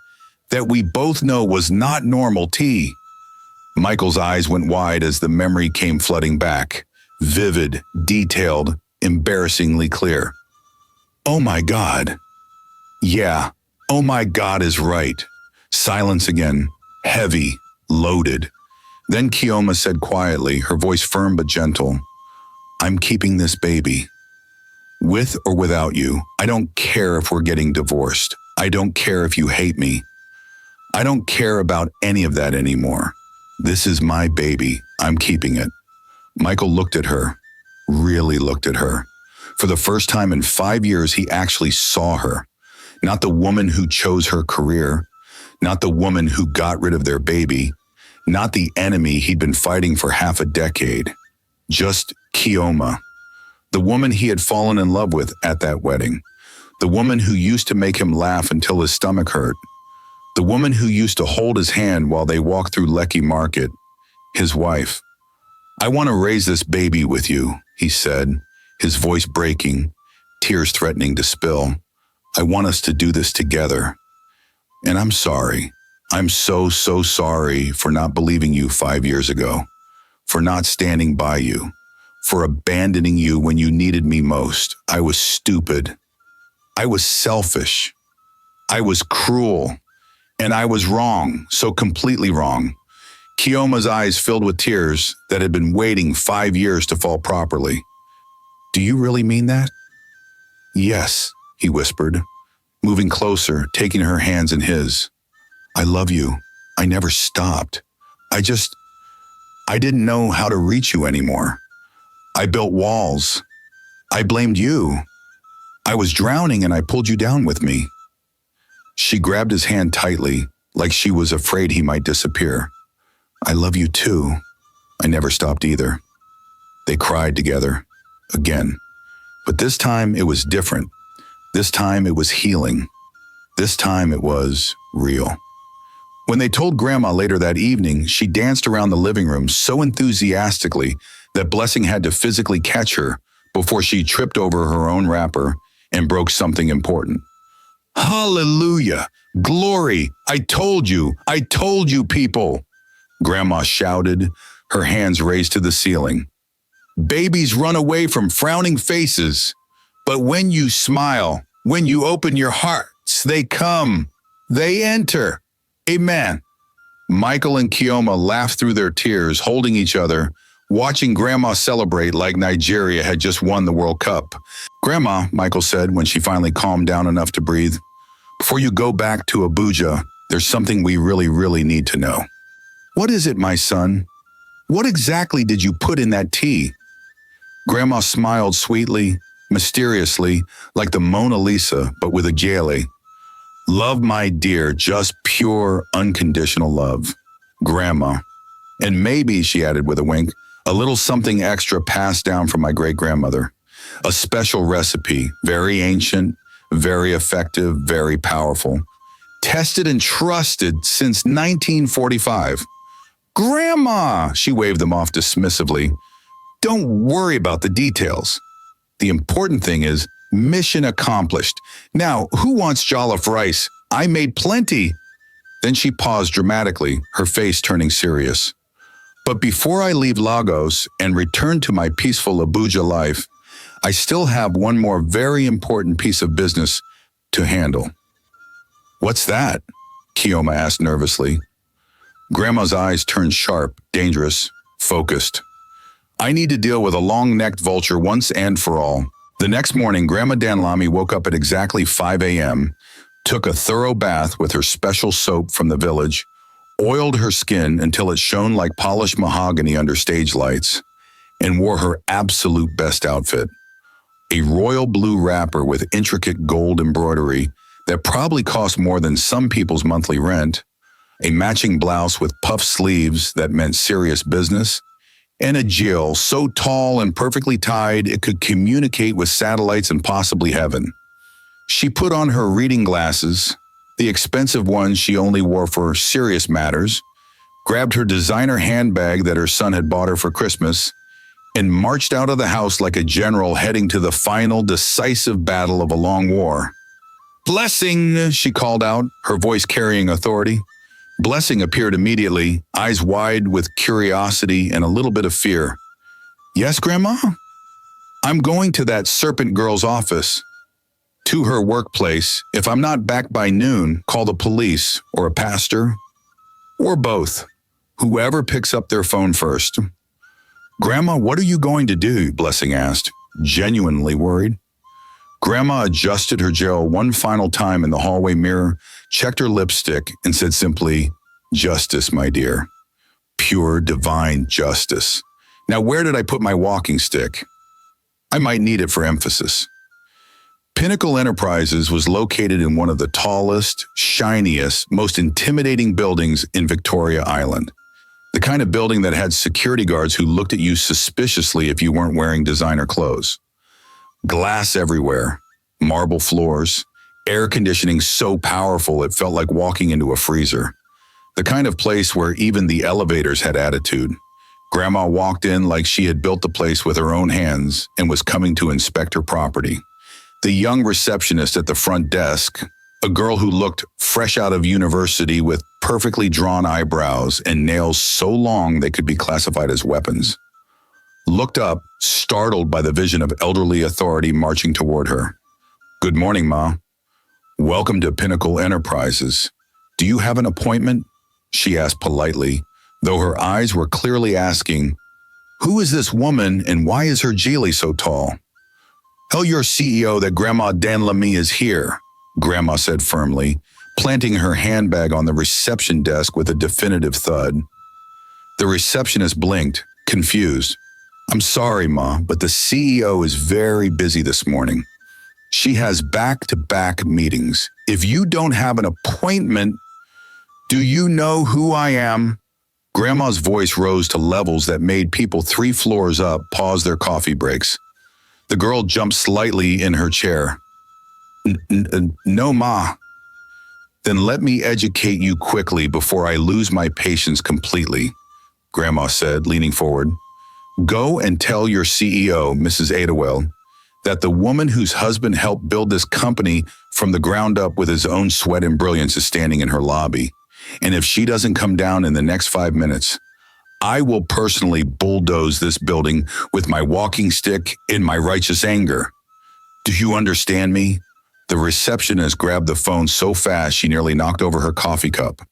that we both know was not normal tea." Michael's eyes went wide as the memory came flooding back. Vivid, detailed, embarrassingly clear. "Oh my God." "Yeah, oh my God is right." Silence again, heavy, loaded. Then Kioma said quietly, her voice firm but gentle, "I'm keeping this baby. With or without you, I don't care if we're getting divorced. I don't care if you hate me. I don't care about any of that anymore. This is my baby. I'm keeping it." Michael looked at her, really looked at her. For the first time in 5 years, he actually saw her. Not the woman who chose her career, not the woman who got rid of their baby, not the enemy he'd been fighting for half a decade. Just Kioma. The woman he had fallen in love with at that wedding. The woman who used to make him laugh until his stomach hurt. The woman who used to hold his hand while they walked through Lekki Market. His wife. "I want to raise this baby with you," he said, his voice breaking, tears threatening to spill. "I want us to do this together. And I'm sorry. I'm so sorry for not believing you 5 years ago, for not standing by you, for abandoning you when you needed me most. I was stupid. I was selfish. I was cruel. And I was wrong, so completely wrong." Kioma's eyes filled with tears that had been waiting 5 years to fall properly. Do you really mean that? Yes, he whispered, moving closer, taking her hands in his. I love you. I never stopped. I didn't know how to reach you anymore. I built walls. I blamed you. I was drowning and I pulled you down with me. She grabbed his hand tightly, like she was afraid he might disappear. I love you too. I never stopped either. They cried together, again. But this time it was different. This time it was healing. This time it was real. When they told Grandma later that evening, she danced around the living room so enthusiastically that Blessing had to physically catch her before she tripped over her own wrapper and broke something important. Hallelujah! Glory! I told you, people! Grandma shouted, her hands raised to the ceiling. Babies run away from frowning faces, but when you smile, when you open your hearts, they come, they enter. Amen. Michael and Kioma laughed through their tears, holding each other, watching Grandma celebrate like Nigeria had just won the World Cup. Grandma, Michael said when she finally calmed down enough to breathe, before you go back to Abuja, there's something we really need to know. What is it, my son? What exactly did you put in that tea? Grandma smiled sweetly, mysteriously, like the Mona Lisa, but with a gele. Love, my dear, just pure, unconditional love. Grandma. And maybe, she added with a wink, a little something extra passed down from my great-grandmother. A special recipe, very ancient, very effective, very powerful. Tested and trusted since 1945. Grandma, she waved them off dismissively. Don't worry about the details. The important thing is, mission accomplished. Now, who wants jollof rice? I made plenty. Then she paused dramatically, her face turning serious. But before I leave Lagos and return to my peaceful Abuja life, I still have one more very important piece of business to handle. What's that? Kioma asked nervously. Grandma's eyes turned sharp, dangerous, focused. I need to deal with a long-necked vulture once and for all. The next morning, Grandma Danlami woke up at exactly 5 a.m., took a thorough bath with her special soap from the village, oiled her skin until it shone like polished mahogany under stage lights, and wore her absolute best outfit. A royal blue wrapper with intricate gold embroidery that probably cost more than some people's monthly rent, a matching blouse with puff sleeves that meant serious business, and a Jill so tall and perfectly tied it could communicate with satellites and possibly heaven. She put on her reading glasses, the expensive ones she only wore for serious matters, grabbed her designer handbag that her son had bought her for Christmas, and marched out of the house like a general heading to the final, decisive battle of a long war. Blessing, she called out, her voice carrying authority. Blessing appeared immediately, eyes wide with curiosity and a little bit of fear. Yes, Grandma? I'm going to that serpent girl's office. To her workplace. If I'm not back by noon, call the police or a pastor. Or both. Whoever picks up their phone first. Grandma, what are you going to do? Blessing asked, genuinely worried. Grandma adjusted her gel one final time in the hallway mirror, checked her lipstick, and said simply, Justice, my dear. Pure, divine justice. Now, where did I put my walking stick? I might need it for emphasis. Pinnacle Enterprises was located in one of the tallest, shiniest, most intimidating buildings in Victoria Island. The kind of building that had security guards who looked at you suspiciously if you weren't wearing designer clothes. Glass everywhere, marble floors, air conditioning so powerful it felt like walking into a freezer. The kind of place where even the elevators had attitude. Grandma walked in like she had built the place with her own hands and was coming to inspect her property. The young receptionist at the front desk, a girl who looked fresh out of university with perfectly drawn eyebrows and nails so long they could be classified as weapons, looked up, startled by the vision of elderly authority marching toward her. Good morning, Ma. Welcome to Pinnacle Enterprises. Do you have an appointment? She asked politely, though her eyes were clearly asking, who is this woman and why is her Geely so tall? Tell your CEO that Grandma Dan Lamy is here, Grandma said firmly, planting her handbag on the reception desk with a definitive thud. The receptionist blinked, confused. I'm sorry, Ma, but the CEO is very busy this morning. She has back-to-back meetings. If you don't have an appointment, do you know who I am? Grandma's voice rose to levels that made people 3 floors up pause their coffee breaks. The girl jumped slightly in her chair. No, Ma. Then let me educate you quickly before I lose my patience completely, Grandma said, leaning forward. Go and tell your CEO, Mrs. Adewell, that the woman whose husband helped build this company from the ground up with his own sweat and brilliance is standing in her lobby. And if she doesn't come down in the next 5 minutes, I will personally bulldoze this building with my walking stick in my righteous anger. Do you understand me? The receptionist grabbed the phone so fast she nearly knocked over her coffee cup,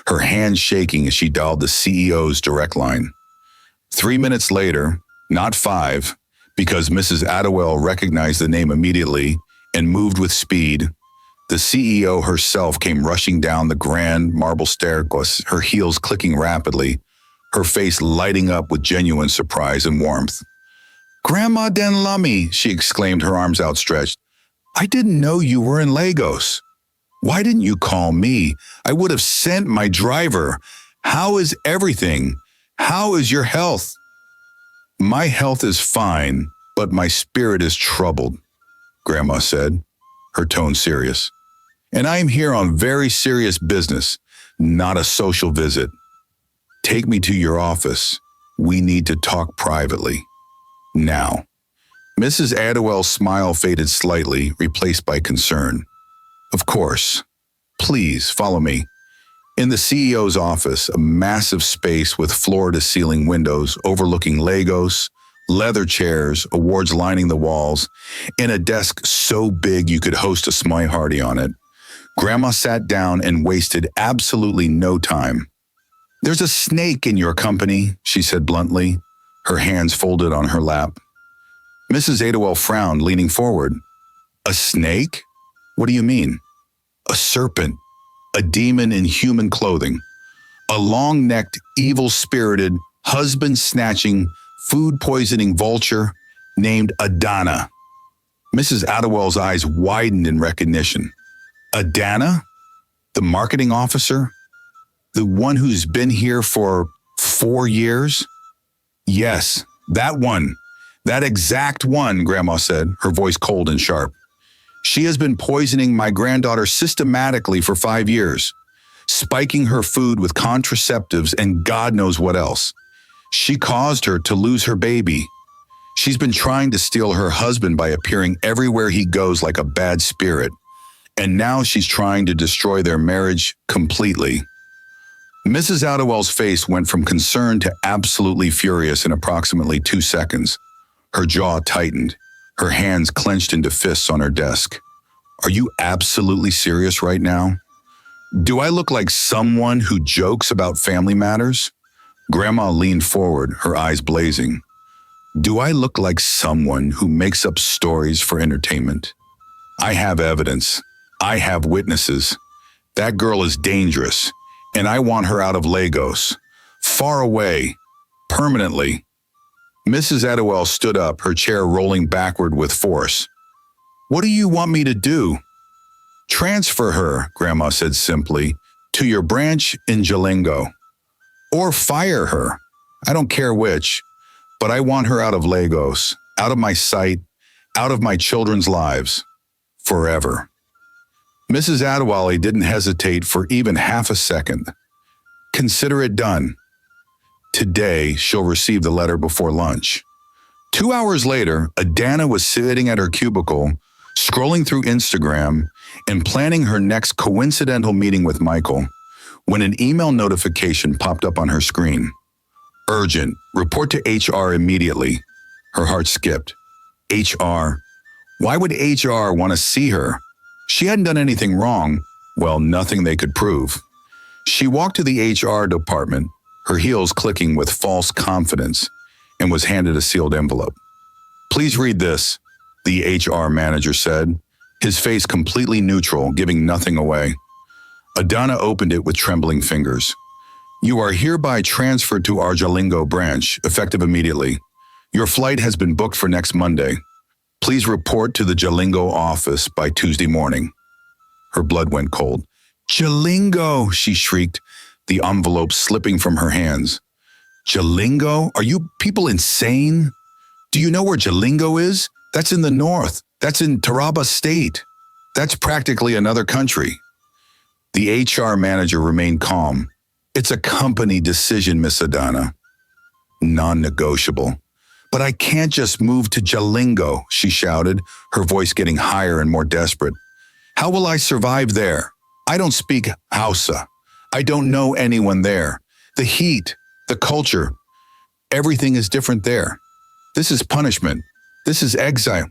her hands shaking as she dialed the CEO's direct line. 3 minutes later, not 5, because Mrs. Adewell recognized the name immediately and moved with speed, the CEO herself came rushing down the grand marble staircase, her heels clicking rapidly, her face lighting up with genuine surprise and warmth. Grandma Dan Lamy, she exclaimed, her arms outstretched. I didn't know you were in Lagos. Why didn't you call me? I would have sent my driver. How is everything? How is your health? My health is fine, but my spirit is troubled, Grandma said, her tone serious. And I am here on very serious business, not a social visit. Take me to your office. We need to talk privately. Now. Mrs. Adewell's smile faded slightly, replaced by concern. Of course. Please follow me. In the CEO's office, a massive space with floor-to-ceiling windows overlooking Lagos, leather chairs, awards lining the walls, and a desk so big you could host a small party on it. Grandma sat down and wasted absolutely no time. There's a snake in your company, she said bluntly, her hands folded on her lap. Mrs. Adewell frowned, leaning forward. A snake? What do you mean? A serpent, a demon in human clothing, a long-necked, evil-spirited, husband-snatching, food-poisoning vulture named Adana. Mrs. Adewell's eyes widened in recognition. Adana? The marketing officer? The one who's been here for 4 years? Yes, that one. That exact one, Grandma said, her voice cold and sharp. She has been poisoning my granddaughter systematically for 5 years, spiking her food with contraceptives and God knows what else. She caused her to lose her baby. She's been trying to steal her husband by appearing everywhere he goes like a bad spirit. And now she's trying to destroy their marriage completely. Mrs. Adewell's face went from concern to absolutely furious in approximately 2 seconds. Her jaw tightened, her hands clenched into fists on her desk. Are you absolutely serious right now? Do I look like someone who jokes about family matters? Grandma leaned forward, her eyes blazing. Do I look like someone who makes up stories for entertainment? I have evidence. I have witnesses. That girl is dangerous, and I want her out of Lagos. Far away. Permanently. Mrs. Adewell stood up, her chair rolling backward with force. What do you want me to do? Transfer her, Grandma said simply, to your branch in Jalingo. Or fire her. I don't care which, but I want her out of Lagos, out of my sight, out of my children's lives. Forever. Mrs. Adewale didn't hesitate for even half a second. Consider it done. Today, she'll receive the letter before lunch. 2 hours later, Adana was sitting at her cubicle, scrolling through Instagram and planning her next coincidental meeting with Michael, when an email notification popped up on her screen. Urgent. Report to HR immediately. Her heart skipped. HR? Why would HR want to see her? She hadn't done anything wrong. Well, nothing they could prove. She walked to the HR department, her heels clicking with false confidence, and was handed a sealed envelope. Please read this. the HR manager said, his face completely neutral, giving nothing away. Adana opened it with trembling fingers. You are hereby transferred to our Jalingo branch, effective immediately. Your flight has been booked for next Monday. Please report to the Jalingo office by Tuesday morning. Her blood went cold. Jalingo, she shrieked, the envelope slipping from her hands. Jalingo? Are you people insane? Do you know where Jalingo is? That's in the north. That's in Taraba State. That's practically another country. The HR manager remained calm. It's a company decision, Miss Adana. Non-negotiable. But I can't just move to Jalingo, she shouted, her voice getting higher and more desperate. How will I survive there? I don't speak Hausa. I don't know anyone there. The heat, the culture, everything is different there. This is punishment. This is exile.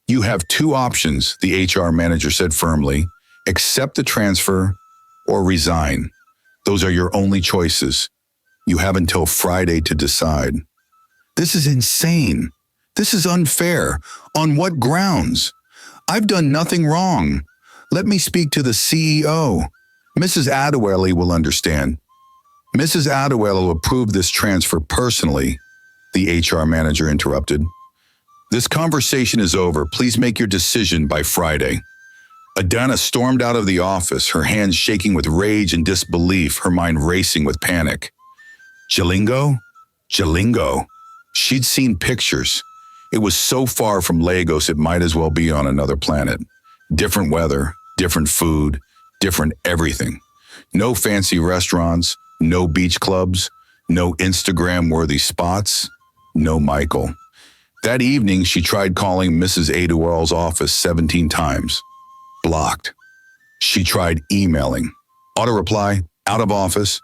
You have two options, the HR manager said firmly. Accept the transfer or resign. Those are your only choices. You have until Friday to decide. This is insane. This is unfair. On what grounds? I've done nothing wrong. Let me speak to the CEO. Mrs. Adewale will understand. Mrs. Adewale approved this transfer personally, the HR manager interrupted. This conversation is over. Please make your decision by Friday. Adana stormed out of the office, her hands shaking with rage and disbelief, her mind racing with panic. Jalingo? Jalingo. She'd seen pictures. It was so far from Lagos it might as well be on another planet. Different weather, different food, different everything. No fancy restaurants, no beach clubs, no Instagram-worthy spots, no Michael. That evening, she tried calling Mrs. Adewale's office 17 times. Blocked. She tried emailing. Auto reply, out of office.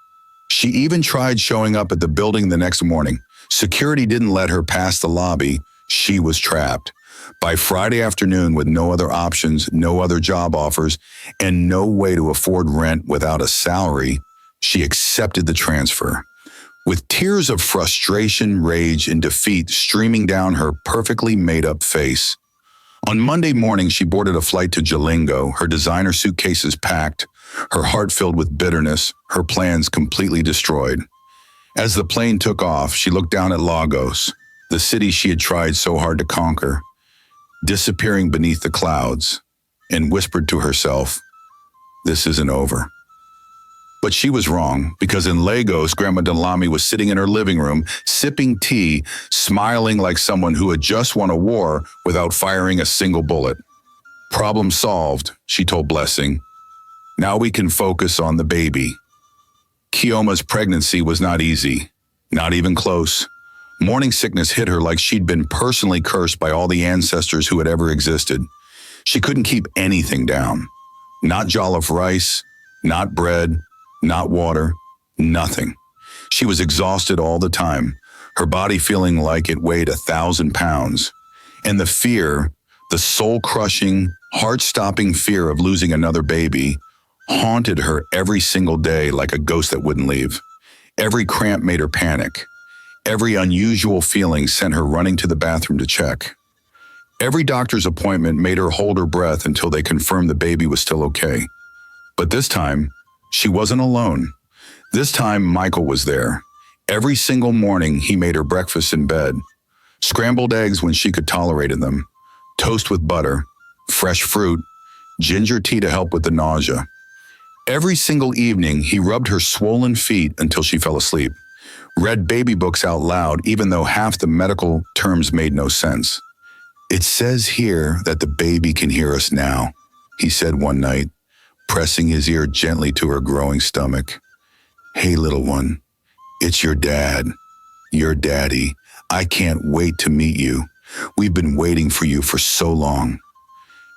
She even tried showing up at the building the next morning. Security didn't let her pass the lobby. She was trapped. By Friday afternoon, with no other options, no other job offers, and no way to afford rent without a salary, she accepted the transfer. With tears of frustration, rage, and defeat streaming down her perfectly made-up face. On Monday morning, she boarded a flight to Jalingo, her designer suitcases packed, her heart filled with bitterness, her plans completely destroyed. As the plane took off, she looked down at Lagos, the city she had tried so hard to conquer, disappearing beneath the clouds, and whispered to herself, "This isn't over." But she was wrong, because in Lagos, Grandma Delamy was sitting in her living room, sipping tea, smiling like someone who had just won a war without firing a single bullet. Problem solved, she told Blessing. Now we can focus on the baby. Kioma's pregnancy was not easy, not even close. Morning sickness hit her like she'd been personally cursed by all the ancestors who had ever existed. She couldn't keep anything down. Not jollof rice, not bread, not water, nothing. She was exhausted all the time, her body feeling like it weighed 1,000 pounds. And the fear, the soul-crushing, heart-stopping fear of losing another baby, haunted her every single day like a ghost that wouldn't leave. Every cramp made her panic. Every unusual feeling sent her running to the bathroom to check. Every doctor's appointment made her hold her breath until they confirmed the baby was still okay. But this time, she wasn't alone. This time, Michael was there. Every single morning, he made her breakfast in bed. Scrambled eggs when she could tolerate them, toast with butter, fresh fruit, ginger tea to help with the nausea. Every single evening, he rubbed her swollen feet until she fell asleep, read baby books out loud even though half the medical terms made no sense. "It says here that the baby can hear us now," he said one night, pressing his ear gently to her growing stomach. "Hey, little one, it's your dad, your daddy. I can't wait to meet you. We've been waiting for you for so long."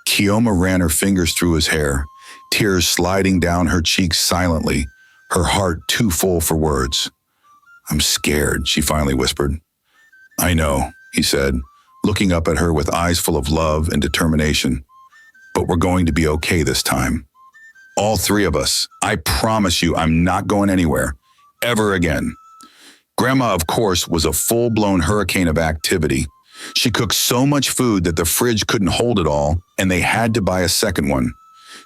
Kioma ran her fingers through his hair, tears sliding down her cheeks silently, her heart too full for words. "I'm scared," she finally whispered. "I know," he said, looking up at her with eyes full of love and determination. "But we're going to be okay this time. All three of us. I promise you I'm not going anywhere, ever again." Grandma, of course, was a full-blown hurricane of activity. She cooked so much food that the fridge couldn't hold it all, and they had to buy a second one.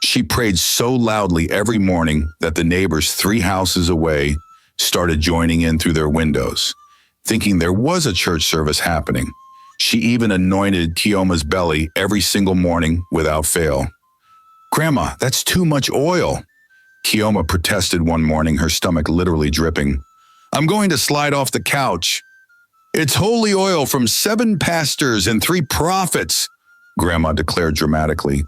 She prayed so loudly every morning that the neighbors 3 houses away started joining in through their windows, thinking there was a church service happening. She even anointed Keoma's belly every single morning without fail. "Grandma, that's too much oil," Keoma protested one morning, her stomach literally dripping. "I'm going to slide off the couch." "It's holy oil from 7 pastors and 3 prophets," Grandma declared dramatically.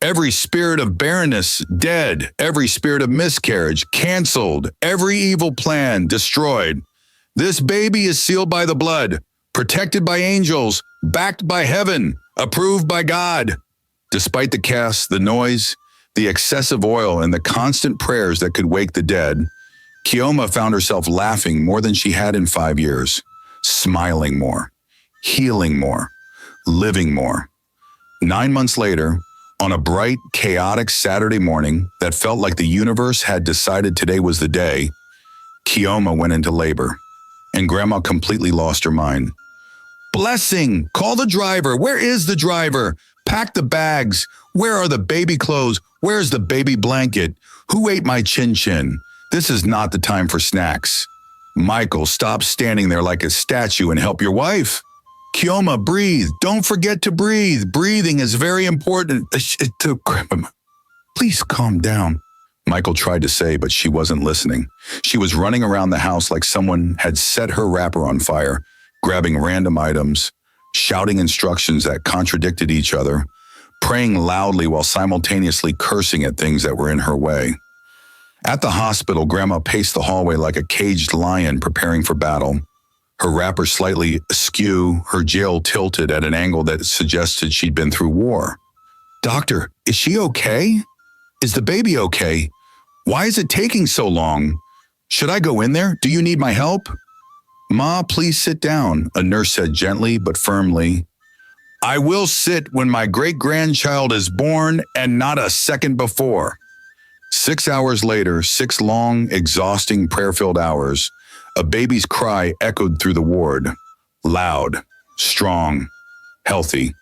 "Every spirit of barrenness, dead. Every spirit of miscarriage, canceled. Every evil plan, destroyed. This baby is sealed by the blood, protected by angels, backed by heaven, approved by God." Despite the chaos, the noise, the excessive oil, and the constant prayers that could wake the dead, Keoma found herself laughing more than she had in 5 years, smiling more, healing more, living more. 9 months later, on a bright, chaotic Saturday morning that felt like the universe had decided today was the day, Keoma went into labor, and Grandma completely lost her mind. "Blessing! Call the driver! Where is the driver? Pack the bags! Where are the baby clothes? Where's the baby blanket? Who ate my chin-chin? This is not the time for snacks. Michael, stop standing there like a statue and help your wife. Keoma, breathe. Don't forget to breathe. Breathing is very important. Please calm down," Michael tried to say, but she wasn't listening. She was running around the house like someone had set her wrapper on fire, grabbing random items, shouting instructions that contradicted each other, praying loudly while simultaneously cursing at things that were in her way. At the hospital, Grandma paced the hallway like a caged lion preparing for battle. Her wrapper slightly askew, her jail tilted at an angle that suggested she'd been through war. "Doctor, is she okay? Is the baby okay? Why is it taking so long? Should I go in there? Do you need my help?" "Ma, please sit down," a nurse said gently but firmly. "I will sit when my great-grandchild is born and not a second before." 6 hours later, 6 long, exhausting, prayer-filled hours, a baby's cry echoed through the ward. Loud, strong, healthy.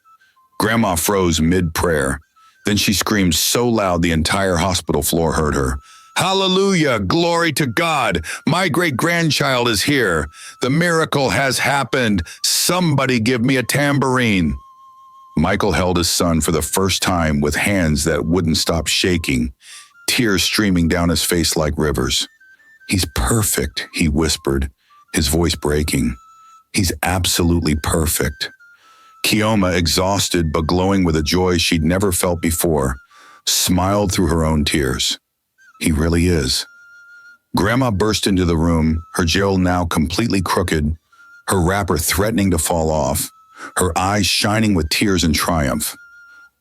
Grandma froze mid-prayer. Then she screamed so loud the entire hospital floor heard her. "Hallelujah! Glory to God! My great-grandchild is here! The miracle has happened! Somebody give me a tambourine!" Michael held his son for the first time with hands that wouldn't stop shaking, tears streaming down his face like rivers. "He's perfect," he whispered, his voice breaking. "He's absolutely perfect." Keoma, exhausted but glowing with a joy she'd never felt before, smiled through her own tears. "He really is." Grandma burst into the room, her jail now completely crooked, her wrapper threatening to fall off, her eyes shining with tears and triumph.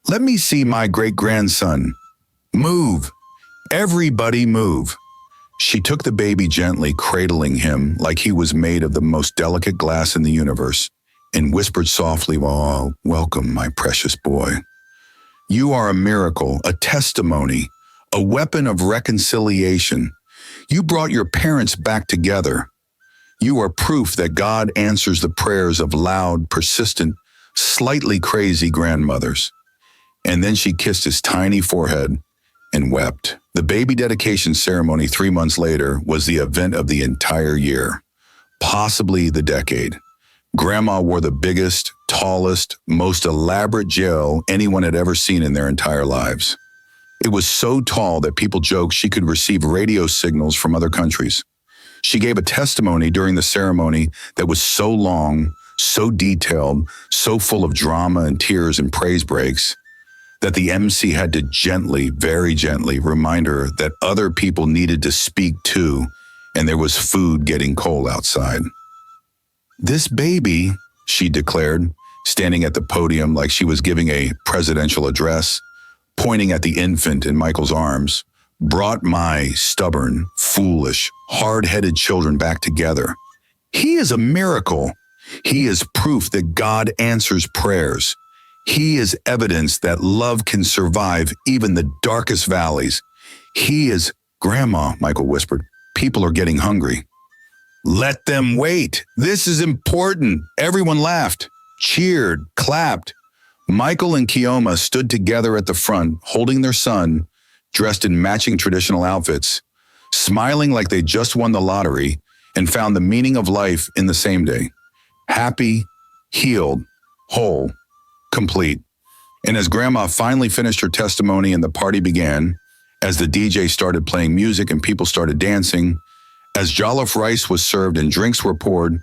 "Let me see my great-grandson. Move. Everybody move." She took the baby gently, cradling him like he was made of the most delicate glass in the universe, and whispered softly, "Oh, welcome, my precious boy. You are a miracle, a testimony, a weapon of reconciliation. You brought your parents back together. You are proof that God answers the prayers of loud, persistent, slightly crazy grandmothers." And then she kissed his tiny forehead and wept. The baby dedication ceremony 3 months later was the event of the entire year, possibly the decade. Grandma wore the biggest, tallest, most elaborate gel anyone had ever seen in their entire lives. It was so tall that people joked she could receive radio signals from other countries. She gave a testimony during the ceremony that was so long, so detailed, so full of drama and tears and praise breaks, that the MC had to gently, very gently, remind her that other people needed to speak too, and there was food getting cold outside. "This baby," she declared, standing at the podium like she was giving a presidential address, pointing at the infant in Michael's arms, "brought my stubborn, foolish, hard-headed children back together. He is a miracle. He is proof that God answers prayers. He is evidence that love can survive even the darkest valleys. He is—" "Grandma," Michael whispered, "people are getting hungry." "Let them wait. This is important." Everyone laughed. cheered, clapped. Michael and Kioma stood together at the front, holding their son, dressed in matching traditional outfits, smiling like they just won the lottery and found the meaning of life in the same day. Happy, healed, whole, complete. And as Grandma finally finished her testimony and the party began, as the DJ started playing music and people started dancing, as jollof rice was served and drinks were poured,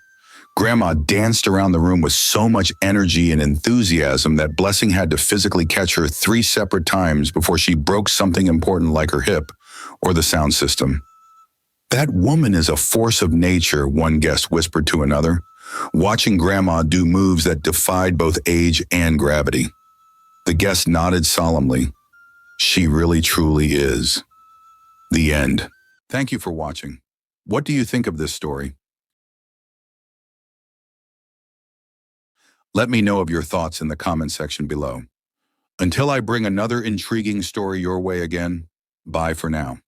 Grandma danced around the room with so much energy and enthusiasm that Blessing had to physically catch her 3 separate times before she broke something important like her hip or the sound system. "That woman is a force of nature," one guest whispered to another, watching Grandma do moves that defied both age and gravity. The guest nodded solemnly. "She really truly is." The end. Thank you for watching. What do you think of this story? Let me know of your thoughts in the comment section below. Until I bring another intriguing story your way again, bye for now.